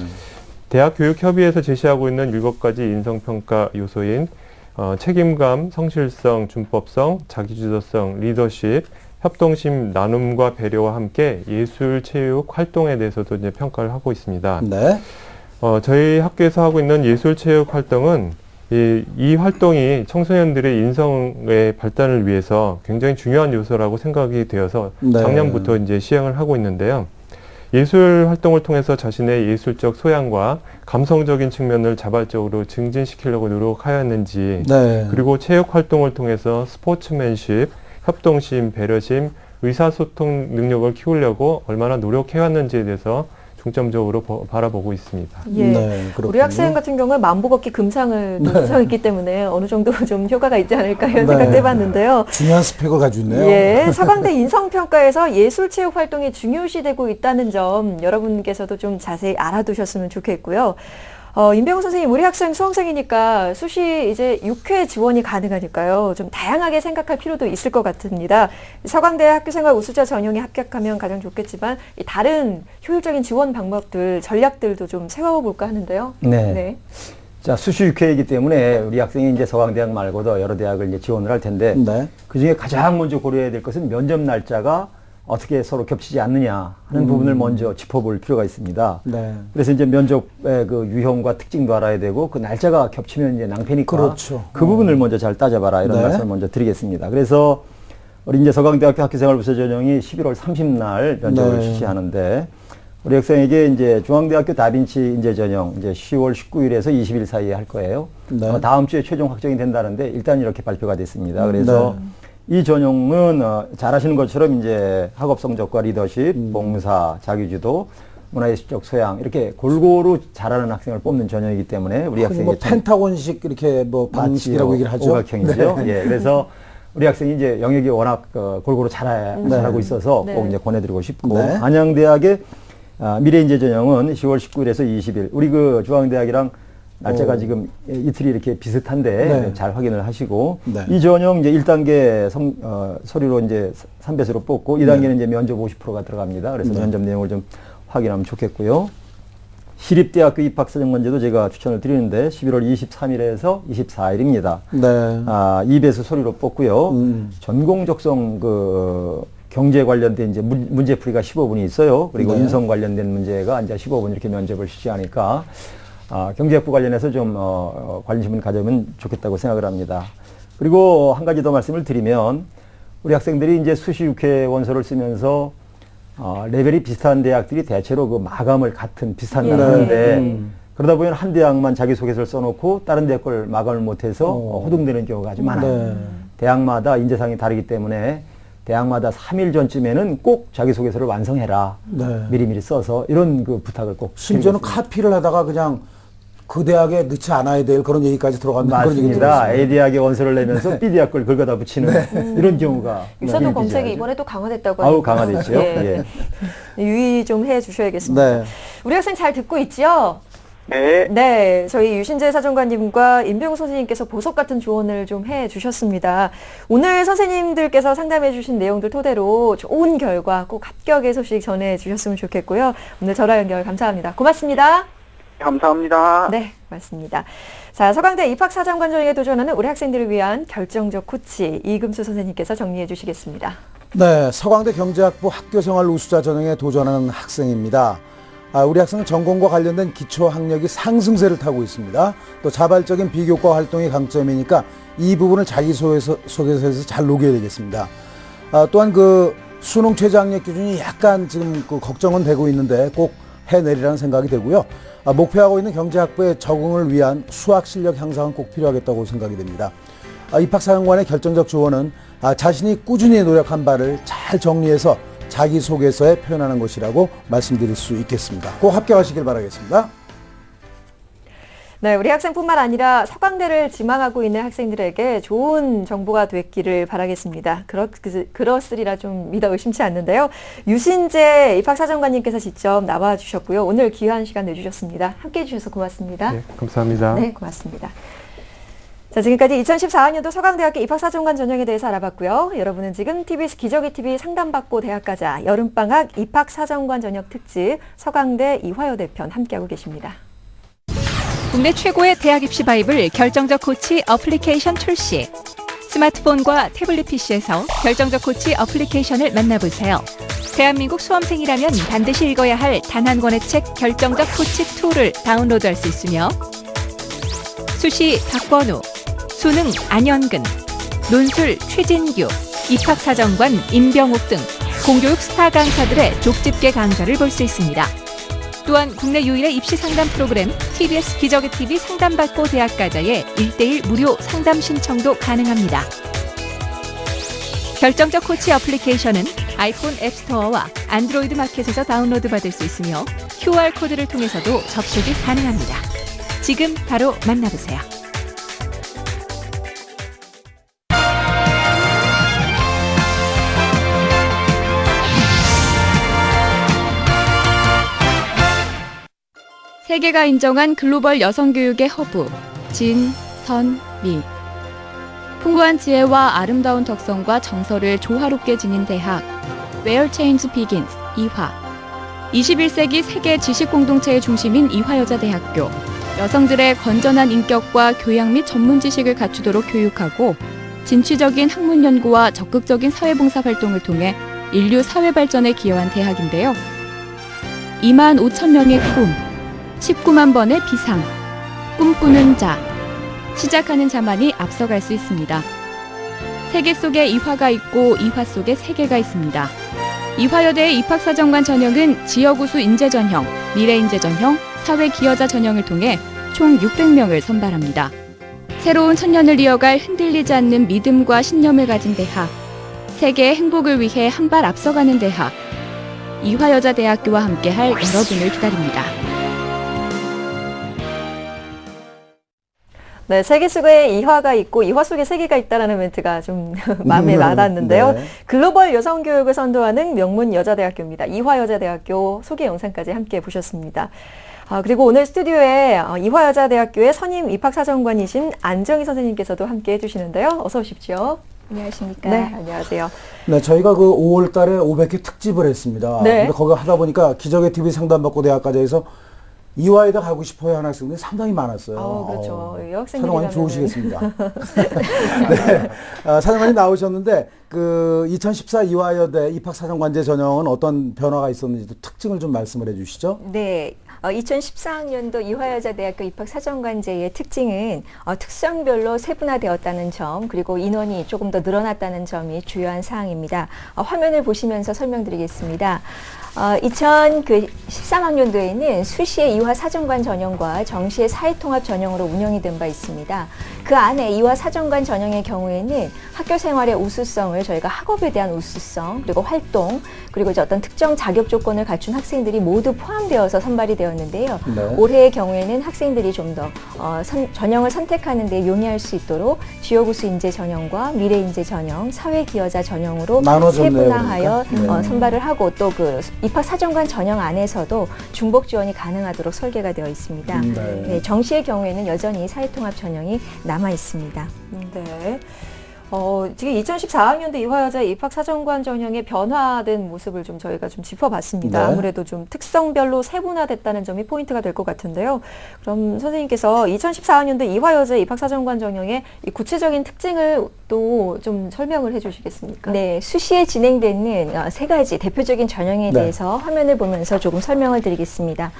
대학교육협의회에서 제시하고 있는 7가지 인성평가 요소인 책임감, 성실성, 준법성, 자기주도성, 리더십, 협동심, 나눔과 배려와 함께 예술, 체육, 활동에 대해서도 이제 평가를 하고 있습니다. 네. 저희 학교에서 하고 있는 예술, 체육 활동은 이 활동이 청소년들의 인성의 발달을 위해서 굉장히 중요한 요소라고 생각이 되어서 네. 작년부터 이제 시행을 하고 있는데요. 예술 활동을 통해서 자신의 예술적 소양과 감성적인 측면을 자발적으로 증진시키려고 노력하였는지, 네. 그리고 체육 활동을 통해서 스포츠맨십, 협동심, 배려심, 의사소통 능력을 키우려고 얼마나 노력해왔는지에 대해서 중점적으로 바라보고 있습니다. 예. 네, 그렇군요. 우리 학생 같은 경우는 만보걷기 금상을 노선했기 때문에 어느 정도 좀 효과가 있지 않을까 이런 네. 생각도 해봤는데요. 중요한 스펙을 가지고 있네요. 예, 서강대 인성평가에서 예술체육 활동이 중요시되고 있다는 점 여러분께서도 좀 자세히 알아두셨으면 좋겠고요. 임병우 선생님, 우리 학생 수험생이니까 수시 이제 6회 지원이 가능하니까요. 좀 다양하게 생각할 필요도 있을 것 같습니다. 서강대 학교생활 우수자 전형에 합격하면 가장 좋겠지만 이 다른 효율적인 지원 방법들, 전략들도 좀 세워볼까 하는데요. 네. 자, 수시 6회이기 때문에 우리 학생이 이제 서강대학 말고도 여러 대학을 이제 지원을 할 텐데, 네. 그 중에 가장 먼저 고려해야 될 것은 면접 날짜가 어떻게 서로 겹치지 않느냐 하는 부분을 먼저 짚어볼 필요가 있습니다. 네. 그래서 이제 면접의 그 유형과 특징도 알아야 되고, 그 날짜가 겹치면 이제 낭패니까 그렇죠. 그 부분을 먼저 잘 따져봐라, 이런 네. 말씀을 먼저 드리겠습니다. 그래서 우리 이제 서강대학교 학교생활 우수 전형이 11월 30날 면접을 네. 실시하는데, 우리 학생에게 이제 중앙대학교 다빈치 인재 전형 이제 10월 19일에서 20일 사이에 할 거예요. 네. 다음 주에 최종 확정이 된다는데 일단 이렇게 발표가 됐습니다. 그래서 이 전형은 잘 아시는 것처럼 이제 학업 성적과 리더십, 봉사, 자기주도, 문화예술적 소양 이렇게 골고루 잘하는 학생을 뽑는 전형이기 때문에 우리 학생이 뭐 펜타곤식 이렇게 뭐 방식이라고 얘기를 하죠. 오각형이죠. 예, 그래서 우리 학생이 이제 영역이 워낙 골고루 잘하고 있어서 네. 꼭 이제 권해드리고 싶고, 네. 안양대학의 미래인재 전형은 10월 19일에서 20일. 우리 그 중앙대학이랑 날짜가 지금 이틀이 이렇게 비슷한데 네. 잘 확인을 하시고, 네. 이 전형 이제 1단계 서류로 이제 3배수로 뽑고 2단계는 이제 면접 50%가 들어갑니다. 그래서 네. 면접 내용을 좀 확인하면 좋겠고요. 시립대학교 입학사정관제도 제가 추천을 드리는데 11월 23일에서 24일입니다. 네. 2배수 서류로 뽑고요. 전공 적성 경제 관련된 이제 문제풀이가 15분이 있어요. 그리고 네. 인성 관련된 문제가 이제 15분 이렇게 면접을 실시하니까 경제학부 관련해서 좀 관심을 가져면 좋겠다고 생각을 합니다. 그리고 한 가지 더 말씀을 드리면, 우리 학생들이 이제 수시 6회 원서를 쓰면서 레벨이 비슷한 대학들이 대체로 그 마감을 비슷한 날 하는데, 그러다 보면 한 대학만 자기소개서를 써놓고 다른 대학 걸 마감을 못해서 호동되는 경우가 아주 많아요. 네. 대학마다 인재상이 다르기 때문에 대학마다 3일 전쯤에는 꼭 자기소개서를 완성해라. 네. 미리미리 써서 이런 그 부탁을 꼭 심지어는 드리겠습니다. 카피를 하다가 그냥 그 대학에 넣지 않아야 될 그런 얘기까지 들어가는 그런 얘기 맞습니다. 들었어요. A대학에 원서를 내면서 B대학 걸 긁어다 붙이는 이런 경우가 유서도 일비지하죠. 검색이 이번에 또 강화됐다고 아우, 하니까. 강화됐죠. 예. 유의 좀 해주셔야겠습니다. 네. 우리 학생 잘 듣고 있죠? 네. 네, 저희 유신재 사정관님과 임병우 선생님께서 보석 같은 조언을 좀 해주셨습니다. 오늘 선생님들께서 상담해주신 내용들 토대로 좋은 결과 꼭 합격의 소식 전해주셨으면 좋겠고요. 오늘 전화 연결 감사합니다. 고맙습니다. 감사합니다. 네, 고맙습니다. 자, 서강대 입학사정관 전형에 도전하는 우리 학생들을 위한 결정적 코치 이금수 선생님께서 정리해 주시겠습니다. 네, 서강대 경제학부 학교생활 우수자 전형에 도전하는 학생입니다. 우리 학생은 전공과 관련된 기초 학력이 상승세를 타고 있습니다. 또 자발적인 비교과 활동이 강점이니까 이 부분을 자기소개서에서 잘 녹여야 되겠습니다. 또한 그 수능 최저 학력 기준이 약간 지금 그 걱정은 되고 있는데 꼭 해내리라는 생각이 되고요. 목표하고 있는 경제학부의 적응을 위한 수학 실력 향상은 꼭 필요하겠다고 생각이 됩니다. 입학사정관의 결정적 조언은 자신이 꾸준히 노력한 바를 잘 정리해서 자기소개서에 표현하는 것이라고 말씀드릴 수 있겠습니다. 꼭 합격하시길 바라겠습니다. 네, 우리 학생뿐만 아니라 서강대를 지망하고 있는 학생들에게 좋은 정보가 됐기를 바라겠습니다. 그렇으리라 좀 믿어 의심치 않는데요. 유신재 입학사정관님께서 직접 나와주셨고요. 오늘 귀한 시간 내주셨습니다. 함께해 주셔서 고맙습니다. 네, 감사합니다. 네, 고맙습니다. 자, 지금까지 2014학년도 서강대학교 입학사정관 전형에 대해서 알아봤고요. 여러분은 지금 TBS 기적의 TV 상담받고 대학 가자 여름방학 입학사정관 전형 특집 서강대 이화여 대편 함께하고 계십니다. 국내 최고의 대학 입시 바이블 결정적 코치 어플리케이션 출시. 스마트폰과 태블릿 PC에서 결정적 코치 어플리케이션을 만나보세요. 대한민국 수험생이라면 반드시 읽어야 할 단 한 권의 책 결정적 코치 2를 다운로드할 수 있으며, 수시 박건우, 수능 안현근, 논술 최진규, 입학사정관 임병욱 등 공교육 스타 강사들의 족집게 강좌를 볼 수 있습니다. 또한 국내 유일의 입시 상담 프로그램 TBS 기적의 TV 상담받고 대학가자의 1:1 무료 상담 신청도 가능합니다. 결정적 코치 어플리케이션은 아이폰 앱스토어와 안드로이드 마켓에서 다운로드 받을 수 있으며 QR코드를 통해서도 접속이 가능합니다. 지금 바로 만나보세요. 세계가 인정한 글로벌 여성교육의 허브, 진, 선, 미. 풍부한 지혜와 아름다운 덕성과 정서를 조화롭게 지닌 대학, Where Change Begins, 이화. 21세기 세계 지식공동체의 중심인 이화여자대학교. 여성들의 건전한 인격과 교양 및 전문 지식을 갖추도록 교육하고 진취적인 학문 연구와 적극적인 사회봉사 활동을 통해 인류 사회 발전에 기여한 대학인데요. 2만 5천 명의 꿈, 19만 번의 비상, 꿈꾸는 자, 시작하는 자만이 앞서갈 수 있습니다. 세계 속에 이화가 있고 이화 속에 세계가 있습니다. 이화여대의 입학사정관 전형은 지역우수 인재 전형, 미래 인재 전형, 사회 기여자 전형을 통해 총 600명을 선발합니다. 새로운 천년을 이어갈 흔들리지 않는 믿음과 신념을 가진 대학, 세계의 행복을 위해 한 발 앞서가는 대학, 이화여자대학교와 함께할 여러분을 기다립니다. 네, 세계 속에 이화가 있고 이화 속에 세계가 있다라는 멘트가 좀 마음에 와닿는데요. 네. 글로벌 여성 교육을 선도하는 명문 여자대학교입니다. 이화여자대학교 소개 영상까지 함께 보셨습니다. 그리고 오늘 스튜디오에 이화여자대학교의 선임 입학사정관이신 안정희 선생님께서도 함께 해주시는데요. 어서 오십시오. 안녕하십니까. 네, 안녕하세요. 네, 저희가 그 5월 달에 500회 특집을 했습니다. 네. 근데 거기 하다 보니까 기적의 TV 상담받고 대학가자에서 이화여대 가고 싶어요 하는 학생들이 상당히 많았어요. 그렇죠. 사정관님 좋으시겠습니다. 네. 사정관님 나오셨는데 그 2014 이화여대 입학사정관제 전형은 어떤 변화가 있었는지도 특징을 좀 말씀을 해주시죠. 네. 2014학년도 이화여자대학교 입학사정관제의 특징은 특성별로 세분화되었다는 점, 그리고 인원이 조금 더 늘어났다는 점이 주요한 사항입니다. 화면을 보시면서 설명드리겠습니다. 2013학년도에는 수시의 이화 사정관 전형과 정시의 사회통합 전형으로 운영이 된 바 있습니다. 그 안에 이화 사정관 전형의 경우에는 학교 생활의 우수성을 저희가 학업에 대한 우수성, 그리고 활동, 그리고 이제 어떤 특정 자격 조건을 갖춘 학생들이 모두 포함되어서 선발이 되었는데요. 네. 올해의 경우에는 학생들이 좀 더 전형을 선택하는 데 용이할 수 있도록 지역우수 인재 전형과 미래 인재 전형, 사회 기여자 전형으로 나눠졌네요, 세분화하여 그러니까. 네. 선발을 하고 또 그 입학 사정관 전형 안에서도 중복 지원이 가능하도록 설계가 되어 있습니다. 네. 네, 정시의 경우에는 여전히 사회통합 전형이 남아 있습니다. 네. 지금 2014학년도 이화여자 입학사정관 전형의 변화된 모습을 좀 저희가 좀 짚어봤습니다. 네. 아무래도 좀 특성별로 세분화됐다는 점이 포인트가 될 것 같은데요. 그럼 선생님께서 2014학년도 이화여자 입학사정관 전형의 이 구체적인 특징을 또 좀 설명을 해주시겠습니까? 네, 수시에 진행되는 세 가지 대표적인 전형에 네. 대해서 화면을 보면서 조금 설명을 드리겠습니다.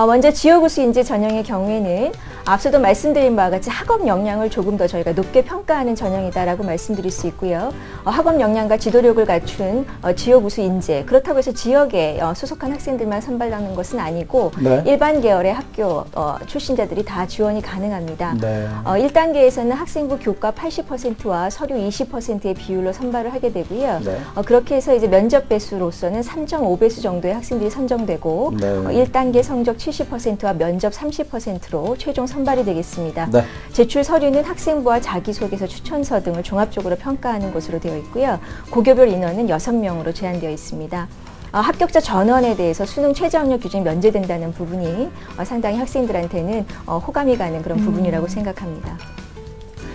먼저 지역우수 인재 전형의 경우에는 앞서도 말씀드린 바와 같이 학업 역량을 조금 더 저희가 높게 평가하는 전형이다라고 말씀드릴 수 있고요. 학업 역량과 지도력을 갖춘 지역우수 인재, 그렇다고 해서 지역에 소속한 학생들만 선발하는 것은 아니고 네. 일반 계열의 학교 출신자들이 다 지원이 가능합니다. 네. 1단계에서는 학생부 교과 80%와 서류 20%의 비율로 선발을 하게 되고요. 네. 그렇게 해서 이제 면접 배수로서는 3.5배수 정도의 학생들이 선정되고 네. 1단계 성적 70%와 면접 30%로 최종 선발이 되겠습니다. 네. 제출 서류는 학생부와 자기소개서, 추천서 등을 종합적으로 평가하는 것으로 되어 있고요. 고교별 인원은 6명으로 제한되어 있습니다. 합격자 전원에 대해서 수능 최저학력 규정이 면제된다는 부분이 상당히 학생들한테는 호감이 가는 그런 부분이라고 생각합니다.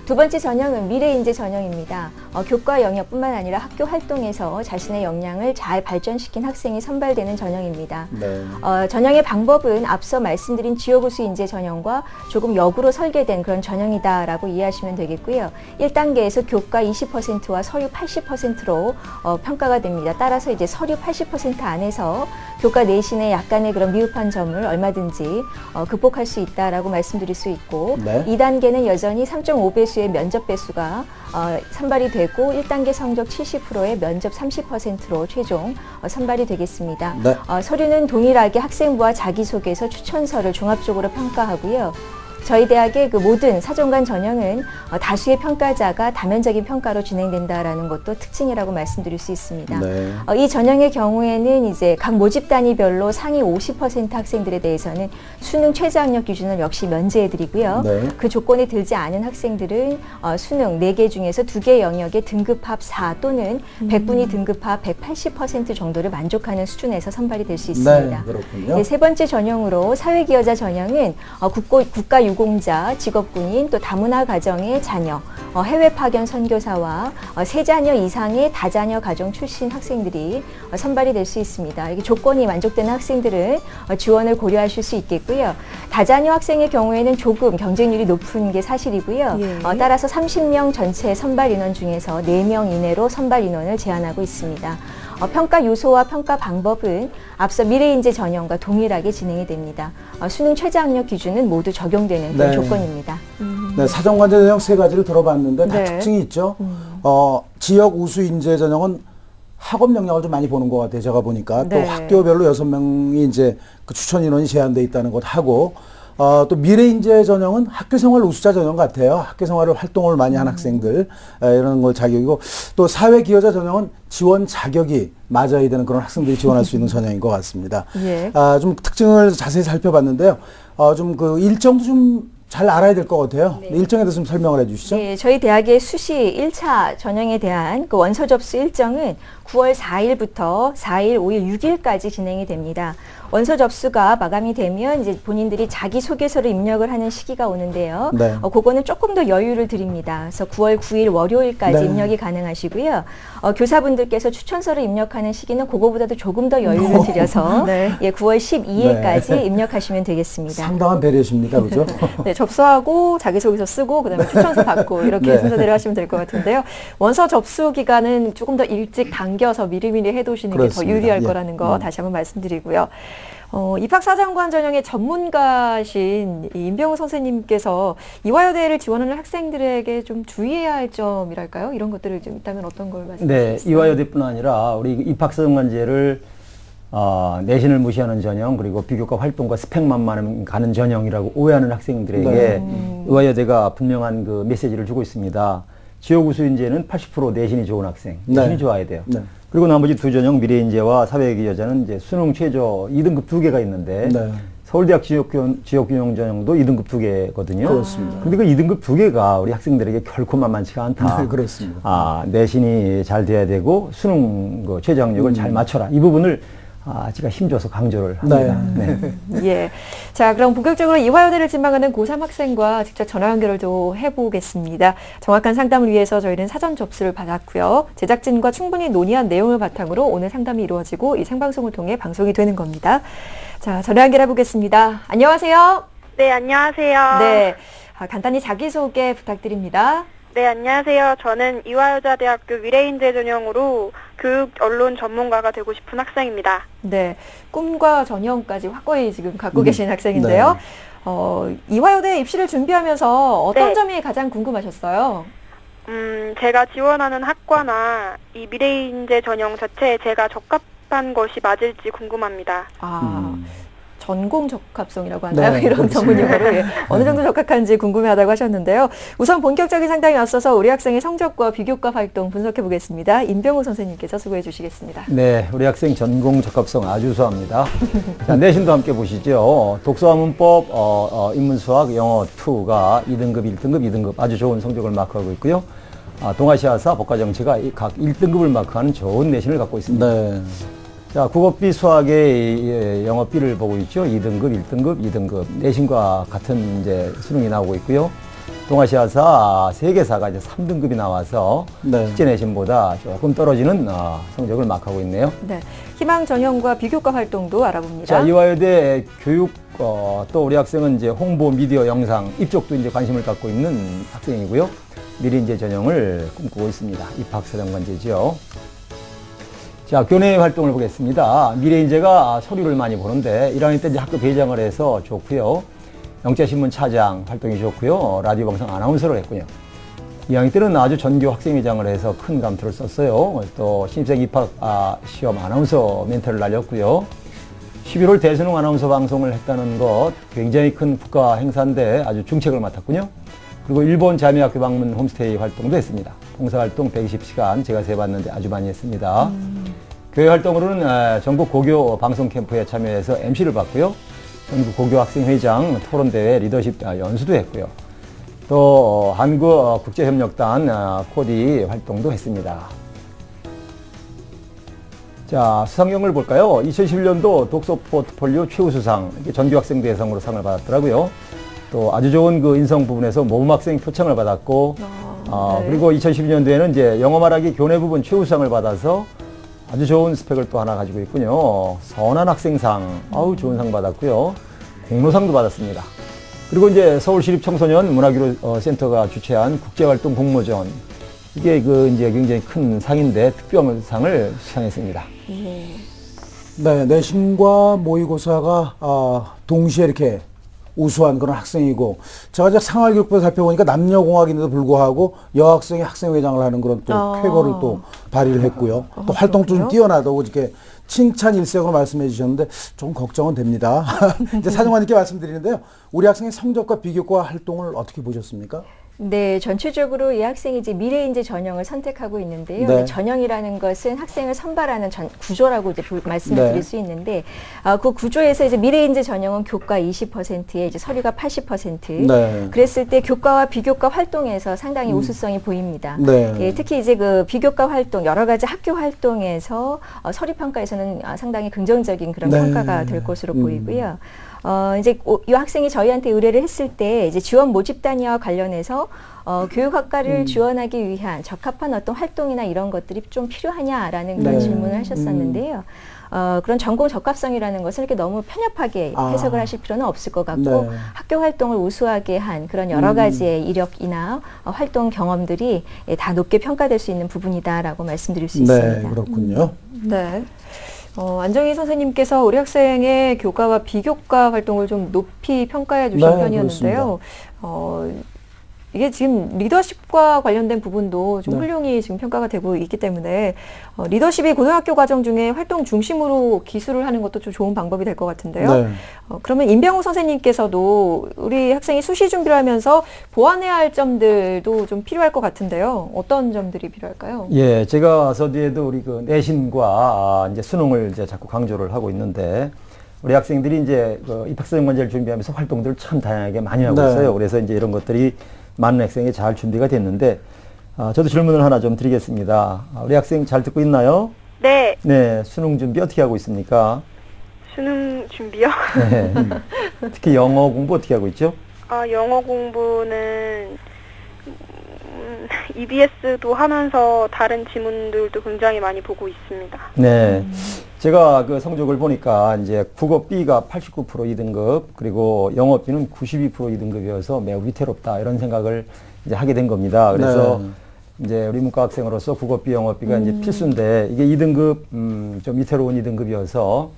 두 번째 전형은 미래인재 전형입니다. 교과 영역뿐만 아니라 학교 활동에서 자신의 역량을 잘 발전시킨 학생이 선발되는 전형입니다. 네. 전형의 방법은 앞서 말씀드린 지역우수 인재 전형과 조금 역으로 설계된 그런 전형이다라고 이해하시면 되겠고요. 1단계에서 교과 20%와 서류 80%로 평가가 됩니다. 따라서 이제 서류 80% 안에서 교과 내신의 약간의 그런 미흡한 점을 얼마든지 극복할 수 있다라고 말씀드릴 수 있고, 네. 2단계는 여전히 3.5배수 자기소의 면접 배수가 선발이 되고 1단계 성적 70%에 면접 30%로 최종 선발이 되겠습니다. 네. 서류는 동일하게 학생부와 자기소개서 추천서를 종합적으로 평가하고요. 저희 대학의 그 모든 사정관 전형은 다수의 평가자가 다면적인 평가로 진행된다라는 것도 특징이라고 말씀드릴 수 있습니다. 네. 이 전형의 경우에는 이제 각 모집 단위별로 상위 50% 학생들에 대해서는 수능 최저학력 기준을 역시 면제해드리고요. 네. 그 조건에 들지 않은 학생들은 수능 4개 중에서 2개 영역의 등급합 4 또는 100분위 등급합 180% 정도를 만족하는 수준에서 선발이 될 수 있습니다. 네, 그렇군요. 네, 세 번째 전형으로 사회기여자 전형은 국가 유공자, 직업군인, 또 다문화 가정의 자녀, 해외 파견 선교사와 세 자녀 이상의 다자녀 가정 출신 학생들이 선발이 될 수 있습니다. 이게 조건이 만족되는 학생들은 지원을 고려하실 수 있겠고요. 다자녀 학생의 경우에는 조금 경쟁률이 높은 게 사실이고요. 예. 따라서 30명 전체 선발 인원 중에서 4명 이내로 선발 인원을 제한하고 있습니다. 평가 요소와 평가 방법은 앞서 미래인재 전형과 동일하게 진행이 됩니다. 수능 최저학력 기준은 모두 적용되는 그런 네. 조건입니다. 네, 사정관제 전형 세 가지를 들어봤는데 다 네. 특징이 있죠. 지역 우수 인재 전형은 학업 역량을 좀 많이 보는 것 같아요. 제가 보니까 또 네. 학교별로 6명이 이제 그 추천 인원이 제한돼 있다는 것 하고 또 미래인재 전형은 학교생활 우수자 전형 같아요. 학교생활을 활동을 많이 한 학생들 이런 걸 자격이고 또 사회기여자 전형은 지원 자격이 맞아야 되는 그런 학생들이 지원할 수 있는 전형인 것 같습니다. 예. 좀 특징을 자세히 살펴봤는데요. 좀 그 일정도 좀 잘 알아야 될 것 같아요. 네. 일정에 대해서 좀 설명을 해주시죠. 네, 저희 대학의 수시 1차 전형에 대한 그 원서 접수 일정은 9월 4일부터 4일, 5일, 6일까지 진행이 됩니다. 원서 접수가 마감이 되면 이제 본인들이 자기소개서를 입력을 하는 시기가 오는데요. 네. 그거는 조금 더 여유를 드립니다. 그래서 9월 9일 월요일까지 네. 입력이 가능하시고요. 교사분들께서 추천서를 입력하는 시기는 그거보다도 조금 더 여유를 드려서 네. 예, 9월 12일까지 네. 입력하시면 되겠습니다. 상당한 배려십니다. 그죠? 네, 접수하고 자기소개서 쓰고 그다음에 추천서 받고 이렇게 네. 순서대로 하시면 될 것 같은데요. 원서 접수 기간은 조금 더 일찍 당겨서 미리미리 해두시는 게 더 그렇습니다. 유리할 예. 거라는 거 다시 한번 말씀드리고요. 입학사정관 전형의 전문가신 이 임병우 선생님께서 이화여대를 지원하는 학생들에게 좀 주의해야 할 점이랄까요? 이런 것들을 좀 있다면 어떤 걸 말씀해 네, 주시겠어요? 이화여대뿐 아니라 우리 입학사정관제를 내신을 무시하는 전형 그리고 비교과 활동과 스펙만만 가는 전형이라고 오해하는 학생들에게 네. 이화여대가 분명한 그 메시지를 주고 있습니다. 지역 우수인재는 80% 내신이 좋은 학생, 내신이 네. 좋아야 돼요. 네. 그리고 나머지 두 전형 미래인재와 사회기여자는 이제 수능 최저 2등급 2개가 있는데 네. 서울대학 지역균형 전형도 2등급 2개거든요. 그렇습니다. 근데 그 2등급 2개가 우리 학생들에게 결코 만만치가 않다. 네, 그렇습니다. 내신이 잘 돼야 되고 수능 그 최저학력을 잘 맞춰라. 이 부분을 제가 힘줘서 강조를 합니다. 네. 예. 자, 그럼 본격적으로 이화여대를 진망하는 고3 학생과 직접 전화 연결을 좀 해보겠습니다. 정확한 상담을 위해서 저희는 사전 접수를 받았고요. 제작진과 충분히 논의한 내용을 바탕으로 오늘 상담이 이루어지고 이 생방송을 통해 방송이 되는 겁니다. 자, 전화 연결해 보겠습니다. 안녕하세요. 네, 안녕하세요. 네. 간단히 자기소개 부탁드립니다. 네, 안녕하세요. 저는 이화여자대학교 미래인재 전형으로 교육 언론 전문가가 되고 싶은 학생입니다. 네. 꿈과 전형까지 확고히 지금 갖고 계신 학생인데요. 이화여대 입시를 준비하면서 어떤 네. 점이 가장 궁금하셨어요? 제가 지원하는 학과나 이 미래인재 전형 자체에 제가 적합한 것이 맞을지 궁금합니다. 전공 적합성이라고 하나요? 네, 이런 그렇습니다. 전문 용어로 예. 어느 정도 적합한지 궁금해하다고 하셨는데요. 우선 본격적인 상담에 앞서서 우리 학생의 성적과 비교과 활동 분석해 보겠습니다. 임병우 선생님께서 수고해 주시겠습니다. 네, 우리 학생 전공 적합성 아주 우수합니다. 자, 내신도 함께 보시죠. 독서와 문법, 인문수학, 영어 2가 2등급, 1등급, 2등급 아주 좋은 성적을 마크하고 있고요. 동아시아사, 법과정치가 각 1등급을 마크하는 좋은 내신을 갖고 있습니다. 네. 자, 국어비, 수학의 영어비를 보고 있죠. 2등급, 1등급, 2등급. 내신과 같은 이제 수능이 나오고 있고요. 동아시아사, 세계사가 이제 3등급이 나와서 네. 실제 내신보다 조금 떨어지는 성적을 마크하고 있네요. 네. 희망 전형과 비교과 활동도 알아봅니다. 자, 이화여대 교육, 또 우리 학생은 이제 홍보, 미디어, 영상, 이쪽도 이제 관심을 갖고 있는 학생이고요. 미래인재 전형을 꿈꾸고 있습니다. 입학사정관제죠. 자, 교내 활동을 보겠습니다. 미래인재가 서류를 많이 보는데 1학년 때 이제 학교 배정을 해서 좋고요. 영재신문 차장 활동이 좋고요. 라디오 방송 아나운서를 했고요. 2학년 때는 아주 전교 학생회장을 해서 큰 감투를 썼어요. 또 신입생 입학 시험 아나운서 멘트를 날렸고요. 11월 대수능 아나운서 방송을 했다는 것 굉장히 큰 국가 행사인데 아주 중책을 맡았군요. 그리고 일본 자매학교 방문 홈스테이 활동도 했습니다. 봉사활동 120시간 제가 세봤는데 아주 많이 했습니다. 교회 활동으로는 전국 고교 방송 캠프에 참여해서 MC를 받고요. 전국 고교 학생회장 토론대회 리더십 연수도 했고요. 또 한국 국제협력단 코디 활동도 했습니다. 자, 수상경을 볼까요? 2011년도 독서 포트폴리오 최우수상, 전교학생 대상으로 상을 받았더라고요. 또 아주 좋은 그 인성 부분에서 모범학생 표창을 받았고, 네. 그리고 2012년도에는 이제 영어 말하기 교내 부분 최우수상을 받아서 아주 좋은 스펙을 또 하나 가지고 있군요. 선한 학생상, 아우 좋은 상 받았고요. 공로상도 받았습니다. 그리고 이제 서울시립 청소년 문화기로 센터가 주최한 국제활동 공모전, 이게 그 이제 굉장히 큰 상인데 특별상을 수상했습니다. 네, 내신과 모의고사가 동시에 이렇게 우수한 그런 학생이고, 제가 이제 생활기록부 살펴보니까 남녀공학인데도 불구하고 여학생이 학생회장을 하는 그런 또 쾌거를 또 발휘를 했고요. 또 활동도 좀 뛰어나다고 이렇게 칭찬 일색으로 말씀해 주셨는데 좀 걱정은 됩니다. 이제 사정관님께 말씀드리는데요. 우리 학생의 성적과 비교과 활동을 어떻게 보셨습니까? 네, 전체적으로 이 학생이 이제 미래인재 전형을 선택하고 있는데요. 네. 전형이라는 것은 학생을 선발하는 구조라고 이제 말씀을 네. 드릴 수 있는데, 그 구조에서 이제 미래인재 전형은 교과 20%에 이제 서류가 80%. 네. 그랬을 때 교과와 비교과 활동에서 상당히 우수성이 보입니다. 네. 예, 특히 이제 그 비교과 활동, 여러 가지 학교 활동에서 서류 평가에서는 상당히 긍정적인 그런 네. 평가가 될 것으로 보이고요. 이제 이 학생이 저희한테 의뢰를 했을 때 이제 지원 모집 단위와 관련해서 교육학과를 지원하기 위한 적합한 어떤 활동이나 이런 것들이 좀 필요하냐라는 그런 네. 질문을 하셨었는데요. 그런 전공 적합성이라는 것을 이렇게 너무 편협하게 해석을 하실 필요는 없을 것 같고, 네. 학교 활동을 우수하게 한 그런 여러 가지의 이력이나 활동 경험들이 다 높게 평가될 수 있는 부분이다라고 말씀드릴 수 네, 있습니다. 그렇군요. 네. 안정희 선생님께서 우리 학생의 교과와 비교과 활동을 좀 높이 평가해 주신 네, 편이었는데요. 이게 지금 리더십과 관련된 부분도 좀 네. 훌륭히 지금 평가가 되고 있기 때문에 리더십이 고등학교 과정 중에 활동 중심으로 기술을 하는 것도 좀 좋은 방법이 될 것 같은데요. 네. 그러면 임병우 선생님께서도 우리 학생이 수시 준비를 하면서 보완해야 할 점들도 좀 필요할 것 같은데요. 어떤 점들이 필요할까요? 예, 제가 서두에도 우리 그 내신과 이제 수능을 이제 자꾸 강조를 하고 있는데, 우리 학생들이 이제 그 입학사정관제를 준비하면서 활동들을 참 다양하게 많이 하고 네. 있어요. 그래서 이제 이런 것들이 많은 학생이 잘 준비가 됐는데, 저도 질문을 하나 좀 드리겠습니다. 우리 학생 잘 듣고 있나요? 네, 네, 수능 준비 어떻게 하고 있습니까? 수능 준비요? 네. 특히 영어 공부 어떻게 하고 있죠? 영어 공부는 EBS도 하면서 다른 지문들도 굉장히 많이 보고 있습니다. 네. 제가 그 성적을 보니까 이제 국어 B가 89% 2등급, 그리고 영어 B는 92% 2등급이어서 매우 위태롭다, 이런 생각을 이제 하게 된 겁니다. 그래서 이제 우리 문과 학생으로서 국어 B, 영어 B가 이제 필수인데, 이게 2등급, 좀 위태로운 2등급이어서,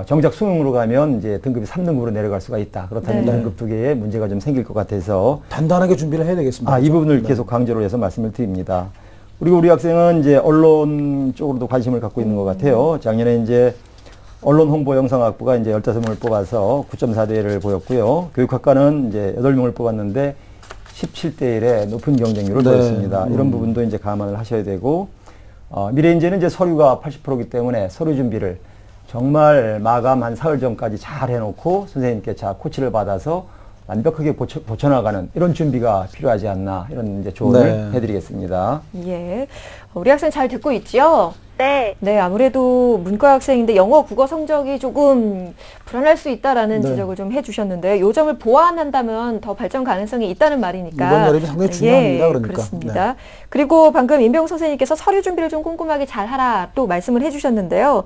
정작 수능으로 가면 이제 등급이 3등급으로 내려갈 수가 있다. 그렇다면 네. 2등급 두 개의 문제가 좀 생길 것 같아서, 단단하게 준비를 해야 되겠습니다. 이 부분을 네. 계속 강조를 해서 말씀을 드립니다. 그리고 우리 학생은 이제 언론 쪽으로도 관심을 갖고 있는 것 같아요. 작년에 이제 언론 홍보 영상학부가 이제 15명을 뽑아서 9.4대1을 보였고요. 교육학과는 이제 8명을 뽑았는데 17대 1의 높은 경쟁률을 네. 보였습니다. 이런 부분도 이제 감안을 하셔야 되고, 미래인재는 이제 서류가 80%이기 때문에 서류 준비를 정말 마감 한 사흘 전까지 잘 해놓고 선생님께 자 코치를 받아서 완벽하게 고쳐나가는 이런 준비가 필요하지 않나, 이런 이제 조언을 네. 해드리겠습니다. 예. 우리 학생 잘 듣고 있지요? 네, 네, 아무래도 문과 학생인데 영어, 국어 성적이 조금 불안할 수 있다라는 네. 지적을 좀 해주셨는데, 요 점을 보완한다면 더 발전 가능성이 있다는 말이니까. 이번 여름이 상당히 중요합니다. 예, 그러니까. 그렇습니다. 그리고 방금 임병우 선생님께서 서류 준비를 좀 꼼꼼하게 잘 하라 또 말씀을 해주셨는데요.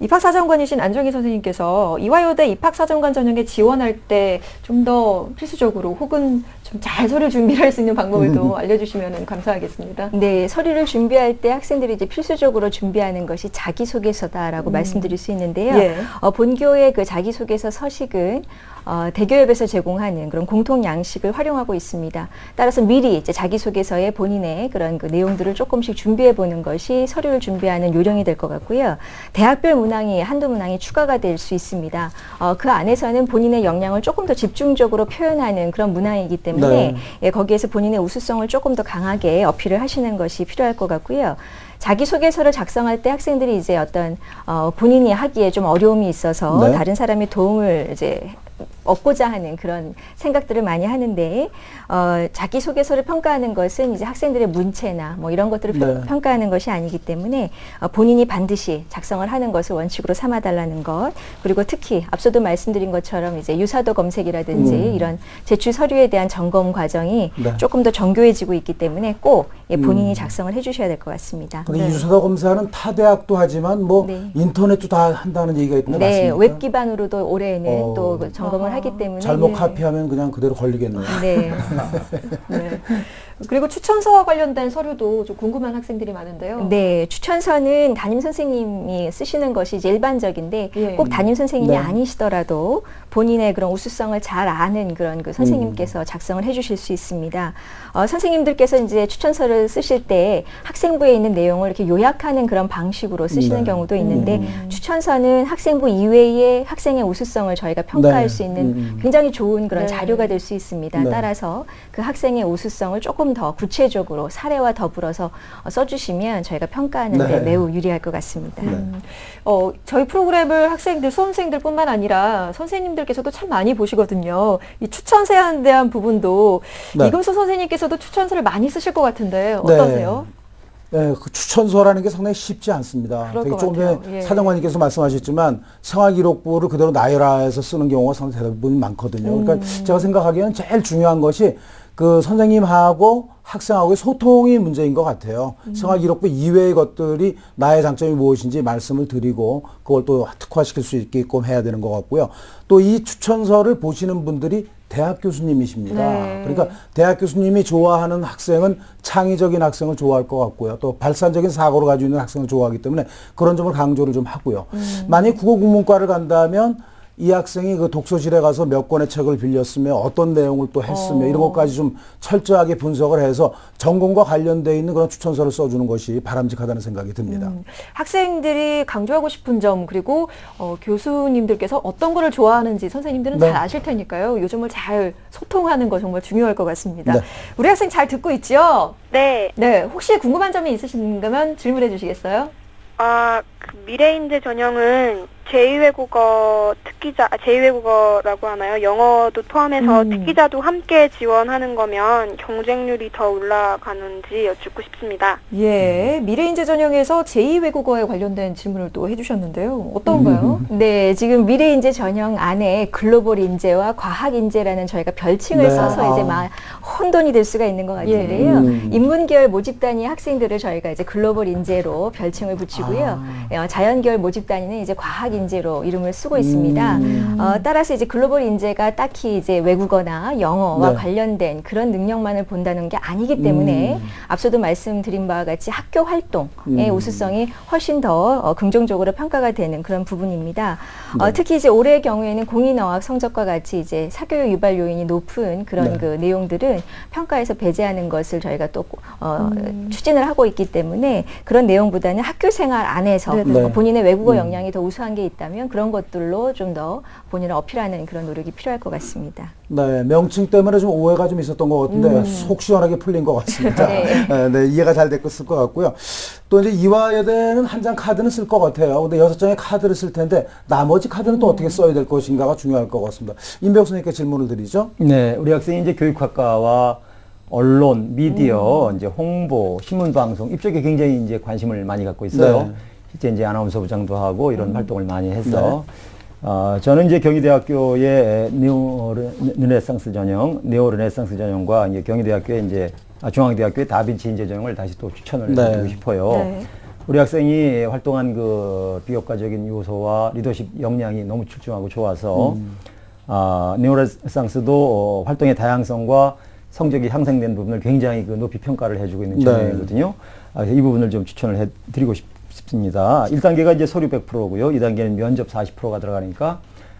입학사정관이신 안정희 선생님께서 이화여대 입학사정관 전형에 지원할 때 좀 더 필수적으로 혹은 좀 잘 서류 준비를 할 수 있는 방법을 또 알려주시면 감사하겠습니다. 네, 서류를 준비할 때 학생들이 이제 필수적으로 준비하는 것이 자기소개서다라고 말씀드릴 수 있는데요. 예. 본교의 그 자기소개서 서식은 대기업에서 제공하는 그런 공통 양식을 활용하고 있습니다. 따라서 미리 이제 자기소개서에 본인의 그런 그 내용들을 조금씩 준비해 보는 것이 서류를 준비하는 요령이 될 것 같고요. 대학별 문항이 한두 문항이 추가가 될 수 있습니다. 그 안에서는 본인의 역량을 조금 더 집중적으로 표현하는 그런 문항이기 때문에 네. 예, 거기에서 본인의 우수성을 조금 더 강하게 어필을 하시는 것이 필요할 것 같고요. 자기소개서를 작성할 때 학생들이 이제 어떤 본인이 하기에 좀 어려움이 있어서 네. 다른 사람의 도움을 이제 얻고자 하는 그런 생각들을 많이 하는데 자기소개서를 평가하는 것은 이제 학생들의 문체나 뭐 이런 것들을 네. 평가하는 것이 아니기 때문에 본인이 반드시 작성을 하는 것을 원칙으로 삼아달라는 것, 그리고 특히 앞서도 말씀드린 것처럼 이제 유사도 검색이라든지 이런 제출 서류에 대한 점검 과정이 네. 조금 더 정교해지고 있기 때문에 꼭 예, 본인이 작성을 해주셔야 될 것 같습니다. 근데 유사도 검사는 타 대학도 하지만 뭐 네. 인터넷도 다 한다는 얘기가 있는데 네, 맞습니까? 웹 기반으로도 올해는 또 그 점검을 아하. 하기 때문에 잘못 예. 카피하면 그냥 그대로 걸리겠네요. 네. 네. 그리고 추천서와 관련된 서류도 좀 궁금한 학생들이 많은데요. 네, 추천서는 담임 선생님이 쓰시는 것이 이제 일반적인데 예. 꼭 담임 선생님이 네. 아니시더라도 본인의 그런 우수성을 잘 아는 그런 그 선생님께서 작성을 해주실 수 있습니다. 선생님들께서 이제 추천서를 쓰실 때 학생부에 있는 내용을 이렇게 요약하는 그런 방식으로 쓰시는 네. 경우도 있는데 추천서는 학생부 이외의 학생의 우수성을 저희가 평가할 네. 수 있는 굉장히 좋은 그런 네. 자료가 될 수 있습니다. 네. 따라서 그 학생의 우수성을 조금 더 구체적으로 사례와 더불어서 써주시면 저희가 평가하는 데 네. 매우 유리할 것 같습니다. 저희 프로그램을 학생들, 수험생들뿐만 아니라 선생님들께서도 참 많이 보시거든요. 이 추천서에 대한 부분도 네. 이금수 선생님께서도 추천서를 많이 쓰실 것 같은데 어떠세요? 네, 그 추천서라는 게 상당히 쉽지 않습니다. 그럴 되게 것 조금 전에 같아요. 예. 사정관님께서 말씀하셨지만 생활기록부를 그대로 나열해서 쓰는 경우가 상당히 대부분 많거든요. 그러니까 제가 생각하기에는 제일 중요한 것이 그 선생님하고 학생하고의 소통이 문제인 것 같아요. 생활기록부 이외의 것들이 나의 장점이 무엇인지 말씀을 드리고 그걸 또 특화시킬 수 있게끔 해야 되는 것 같고요. 또 이 추천서를 보시는 분들이 대학 교수님이십니다. 네. 그러니까 대학 교수님이 좋아하는 학생은 창의적인 학생을 좋아할 것 같고요. 또 발산적인 사고를 가지고 있는 학생을 좋아하기 때문에 그런 점을 강조를 좀 하고요. 만약 국어국문과를 간다면 이 학생이 그 독서실에 가서 몇 권의 책을 빌렸으며 어떤 내용을 또 했으며 이런 것까지 좀 철저하게 분석을 해서 전공과 관련되어 있는 그런 추천서를 써주는 것이 바람직하다는 생각이 듭니다. 학생들이 강조하고 싶은 점 그리고 교수님들께서 어떤 거를 좋아하는지 선생님들은 네. 잘 아실 테니까요. 요즘을 잘 소통하는 거 정말 중요할 것 같습니다. 네. 우리 학생 잘 듣고 있죠? 네. 네. 혹시 궁금한 점이 있으신가면 질문해 주시겠어요? 그 미래인재 전형은 제2외국어라고 하나요? 영어도 포함해서 특기자도 함께 지원하는 거면 경쟁률이 더 올라가는지 여쭙고 싶습니다. 예. 미래인재 전형에서 제2외국어에 관련된 질문을 또 해주셨는데요. 어떤가요? 네, 지금 미래인재 전형 안에 글로벌 인재와 과학 인재라는 저희가 별칭을 네. 써서 이제 막 혼돈이 될 수가 있는 것 같은데요. 인문계열 모집 단위 학생들을 저희가 이제 글로벌 인재로 별칭을 붙이고요. 자연계열 모집 단위는 이제 과학 인재로 이름을 쓰고 있습니다. 따라서 이제 글로벌 인재가 딱히 이제 외국어나 영어와 네. 관련된 그런 능력만을 본다는 게 아니기 때문에 앞서도 말씀드린 바와 같이 학교 활동의 우수성이 훨씬 더 긍정적으로 평가가 되는 그런 부분입니다. 특히 이제 올해의 경우에는 공인어학 성적과 같이 이제 사교육 유발 요인이 높은 그런 네. 그 내용들은 평가에서 배제하는 것을 저희가 또 추진을 하고 있기 때문에 그런 내용보다는 학교 생활 안에서 네네. 본인의 외국어 역량이 더 우수한 게 있다면 그런 것들로 좀 더 본인을 어필하는 그런 노력이 필요할 것 같습니다. 네, 명칭 때문에 좀 오해가 좀 있었던 것 같은데 속 시원하게 풀린 것 같습니다. 네. 네, 이해가 잘 됐을 것 같고요. 또 이제 이화여대는 한 장 카드는 쓸 것 같아요. 근데 6장의 카드를 쓸 텐데 나머지 카드는 또 어떻게 써야 될 것인가가 중요할 것 같습니다. 임배욱 선생님께 질문을 드리죠. 네, 우리 학생이 이제 교육학과와 언론, 미디어, 이제 홍보, 신문방송 이쪽에 굉장히 이제 관심을 많이 갖고 있어요. 네. 실제 이제 아나운서 부장도 하고 이런 활동을 많이 해서 저는 이제 경희대학교의 네오르네상스 전형과 이제 경희대학교의 이제 중앙대학교의 다빈치 인재 전형을 다시 또 추천을 네. 해드리고 싶어요. 네. 우리 학생이 활동한 그 비효과적인 요소와 리더십 역량이 너무 출중하고 좋아서 네오르네상스도 활동의 다양성과 성적이 향상된 부분을 굉장히 그 높이 평가를 해주고 있는 네. 전형이거든요. 이 부분을 좀 추천을 해드리고 싶습니다. 1단계가 이제 서류 100%고요. 2단계는 면접 40%가 들어가니까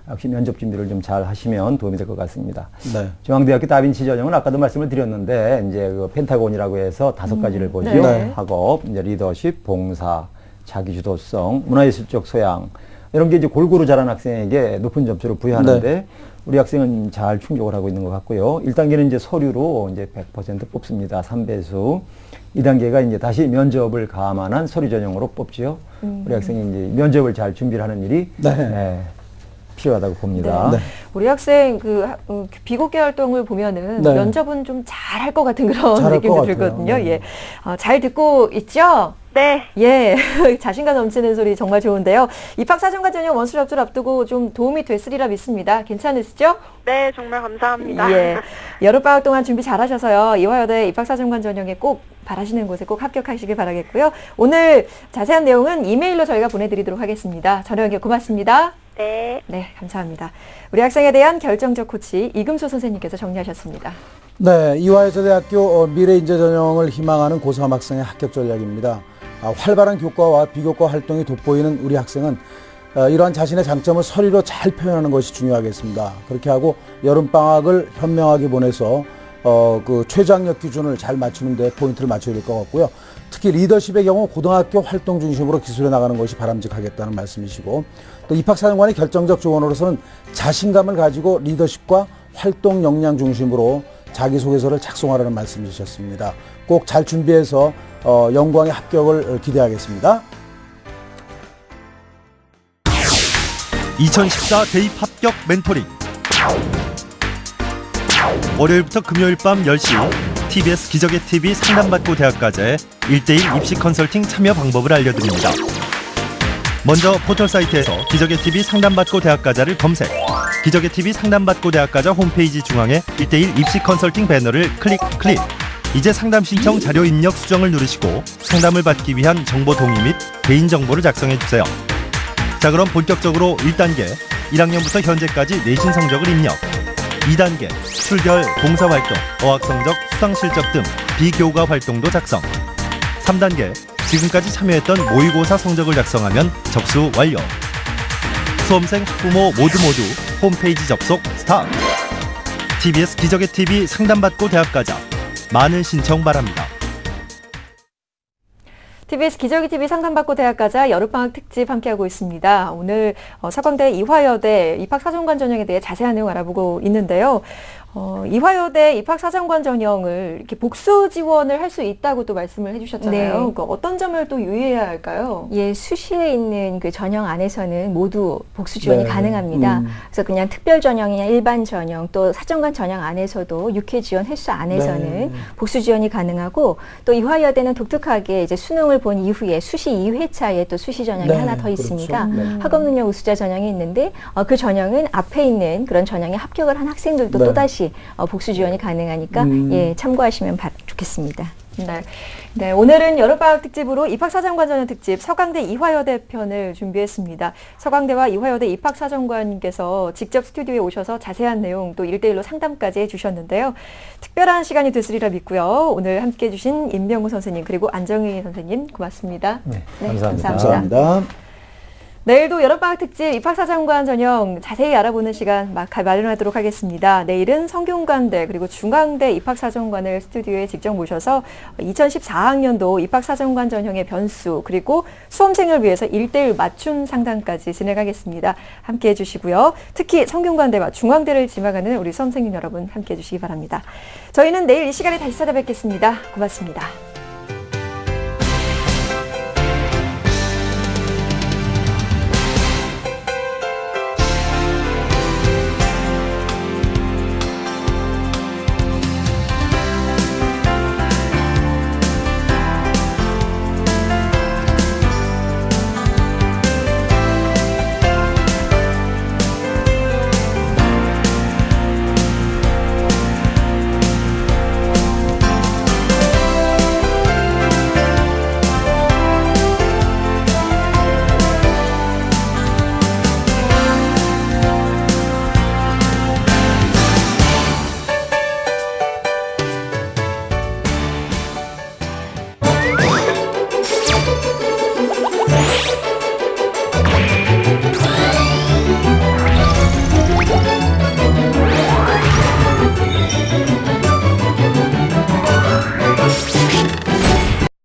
역시 면접 준비를 좀 잘 하시면 도움이 될 것 같습니다. 네. 중앙대학교 다빈치 전형은 아까도 말씀을 드렸는데 이제 그 펜타곤이라고 해서 5가지를 보죠. 네. 학업, 이제 리더십, 봉사, 자기주도성, 문화예술적 소양 이런 게 이제 골고루 자란 학생에게 높은 점수를 부여하는데 우리 학생은 잘 충족을 하고 있는 것 같고요. 1단계는 이제 서류로 이제 100% 뽑습니다. 3배수. 2단계가 이제 다시 면접을 감안한 서류 전형으로 뽑죠. 우리 학생이 이제 면접을 잘 준비를 하는 일이 필요하다고 봅니다. 네. 우리 학생 비공개 활동을 보면은 네. 면접은 좀 잘할 것 같은 그런 잘할 느낌도 것 같아요. 들거든요. 네. 예. 잘 듣고 있죠? 네. 예. 자신감 넘치는 소리 정말 좋은데요. 입학사정관 전형 원수 접수를 앞두고 좀 도움이 됐으리라 믿습니다. 괜찮으시죠? 네, 정말 감사합니다. 예. 여름방학 동안 준비 잘하셔서요. 이화여대 입학사정관 전형에 꼭 바라시는 곳에 꼭 합격하시길 바라겠고요. 오늘 자세한 내용은 이메일로 저희가 보내드리도록 하겠습니다. 전화 고맙습니다. 네. 네, 감사합니다. 우리 학생에 대한 결정적 코치 이금수 선생님께서 정리하셨습니다. 네, 이화여자대학교 미래인재 전형을 희망하는 고3 학생의 합격 전략입니다. 활발한 교과와 비교과 활동이 돋보이는 우리 학생은 이러한 자신의 장점을 서류로 잘 표현하는 것이 중요하겠습니다. 그렇게 하고 여름방학을 현명하게 보내서 그 최저학력 기준을 잘 맞추는 데 포인트를 맞춰야 될 것 같고요. 특히 리더십의 경우 고등학교 활동 중심으로 기술해 나가는 것이 바람직하겠다는 말씀이시고, 또 입학사정관의 결정적 조언으로서는 자신감을 가지고 리더십과 활동 역량 중심으로 자기소개서를 작성하라는 말씀 주셨습니다. 꼭 잘 준비해서 영광의 합격을 기대하겠습니다. 2014 대입 합격 멘토링. 월요일부터 금요일 밤 10시 TBS 기적의 TV 상담받고 대학가자의 1:1 입시 컨설팅 참여 방법을 알려드립니다. 먼저 포털 사이트에서 기적의 TV 상담받고 대학가자를 검색. 기적의 TV 상담받고 대학가자 홈페이지 중앙에 1:1 입시 컨설팅 배너를 클릭. 이제 상담 신청 자료 입력 수정을 누르시고 상담을 받기 위한 정보 동의 및 개인정보를 작성해주세요. 자, 그럼 본격적으로 1단계 1학년부터 현재까지 내신 성적을 입력. 2단계 출결, 봉사활동, 어학성적, 수상실적 등 비교과 활동도 작성. 3단계 지금까지 참여했던 모의고사 성적을 작성하면 접수 완료. 수험생, 학부모 모두 홈페이지 접속 스타트. TBS 기적의 TV 상담받고 대학가자 많은 신청 바랍니다. TBS 기저귀 TV 상담받고 대학가자 여름방학 특집 함께하고 있습니다. 오늘 서강대 이화여대 입학사정관 전형에 대해 자세한 내용 알아보고 있는데요. 이화여대 입학사정관 전형을 이렇게 복수 지원을 할 수 있다고 또 말씀을 해주셨잖아요. 네. 그러니까 어떤 점을 또 유의해야 할까요? 예, 수시에 있는 그 전형 안에서는 모두 복수 지원이 네. 가능합니다. 그래서 그냥 특별 전형이나 일반 전형 또 사정관 전형 안에서도 6회 지원 횟수 안에서는 네. 복수 지원이 가능하고, 또 이화여대는 독특하게 이제 수능을 본 이후에 수시 2회차에 또 수시 전형이 네, 하나 더 그렇죠. 있습니다. 네. 학업 능력 우수자 전형이 있는데 그 전형은 앞에 있는 그런 전형에 합격을 한 학생들도 네. 또다시 복수 지원이 가능하니까 예, 참고하시면 좋겠습니다. 네, 오늘은 여름방학 특집으로 입학사정관 전형 특집 서강대 이화여대 편을 준비했습니다. 서강대와 이화여대 입학사정관님께서 직접 스튜디오에 오셔서 자세한 내용 또 1:1로 상담까지 해주셨는데요. 특별한 시간이 됐으리라 믿고요. 오늘 함께해 주신 임명우 선생님 그리고 안정희 선생님 고맙습니다. 네, 네, 감사합니다. 감사합니다. 내일도 여름방학 특집 입학사정관 전형 자세히 알아보는 시간 마련하도록 하겠습니다. 내일은 성균관대 그리고 중앙대 입학사정관을 스튜디오에 직접 모셔서 2014학년도 입학사정관 전형의 변수 그리고 수험생을 위해서 1:1 맞춤 상담까지 진행하겠습니다. 함께해 주시고요. 특히 성균관대와 중앙대를 지망하는 우리 수험생님 여러분 함께해 주시기 바랍니다. 저희는 내일 이 시간에 다시 찾아뵙겠습니다. 고맙습니다.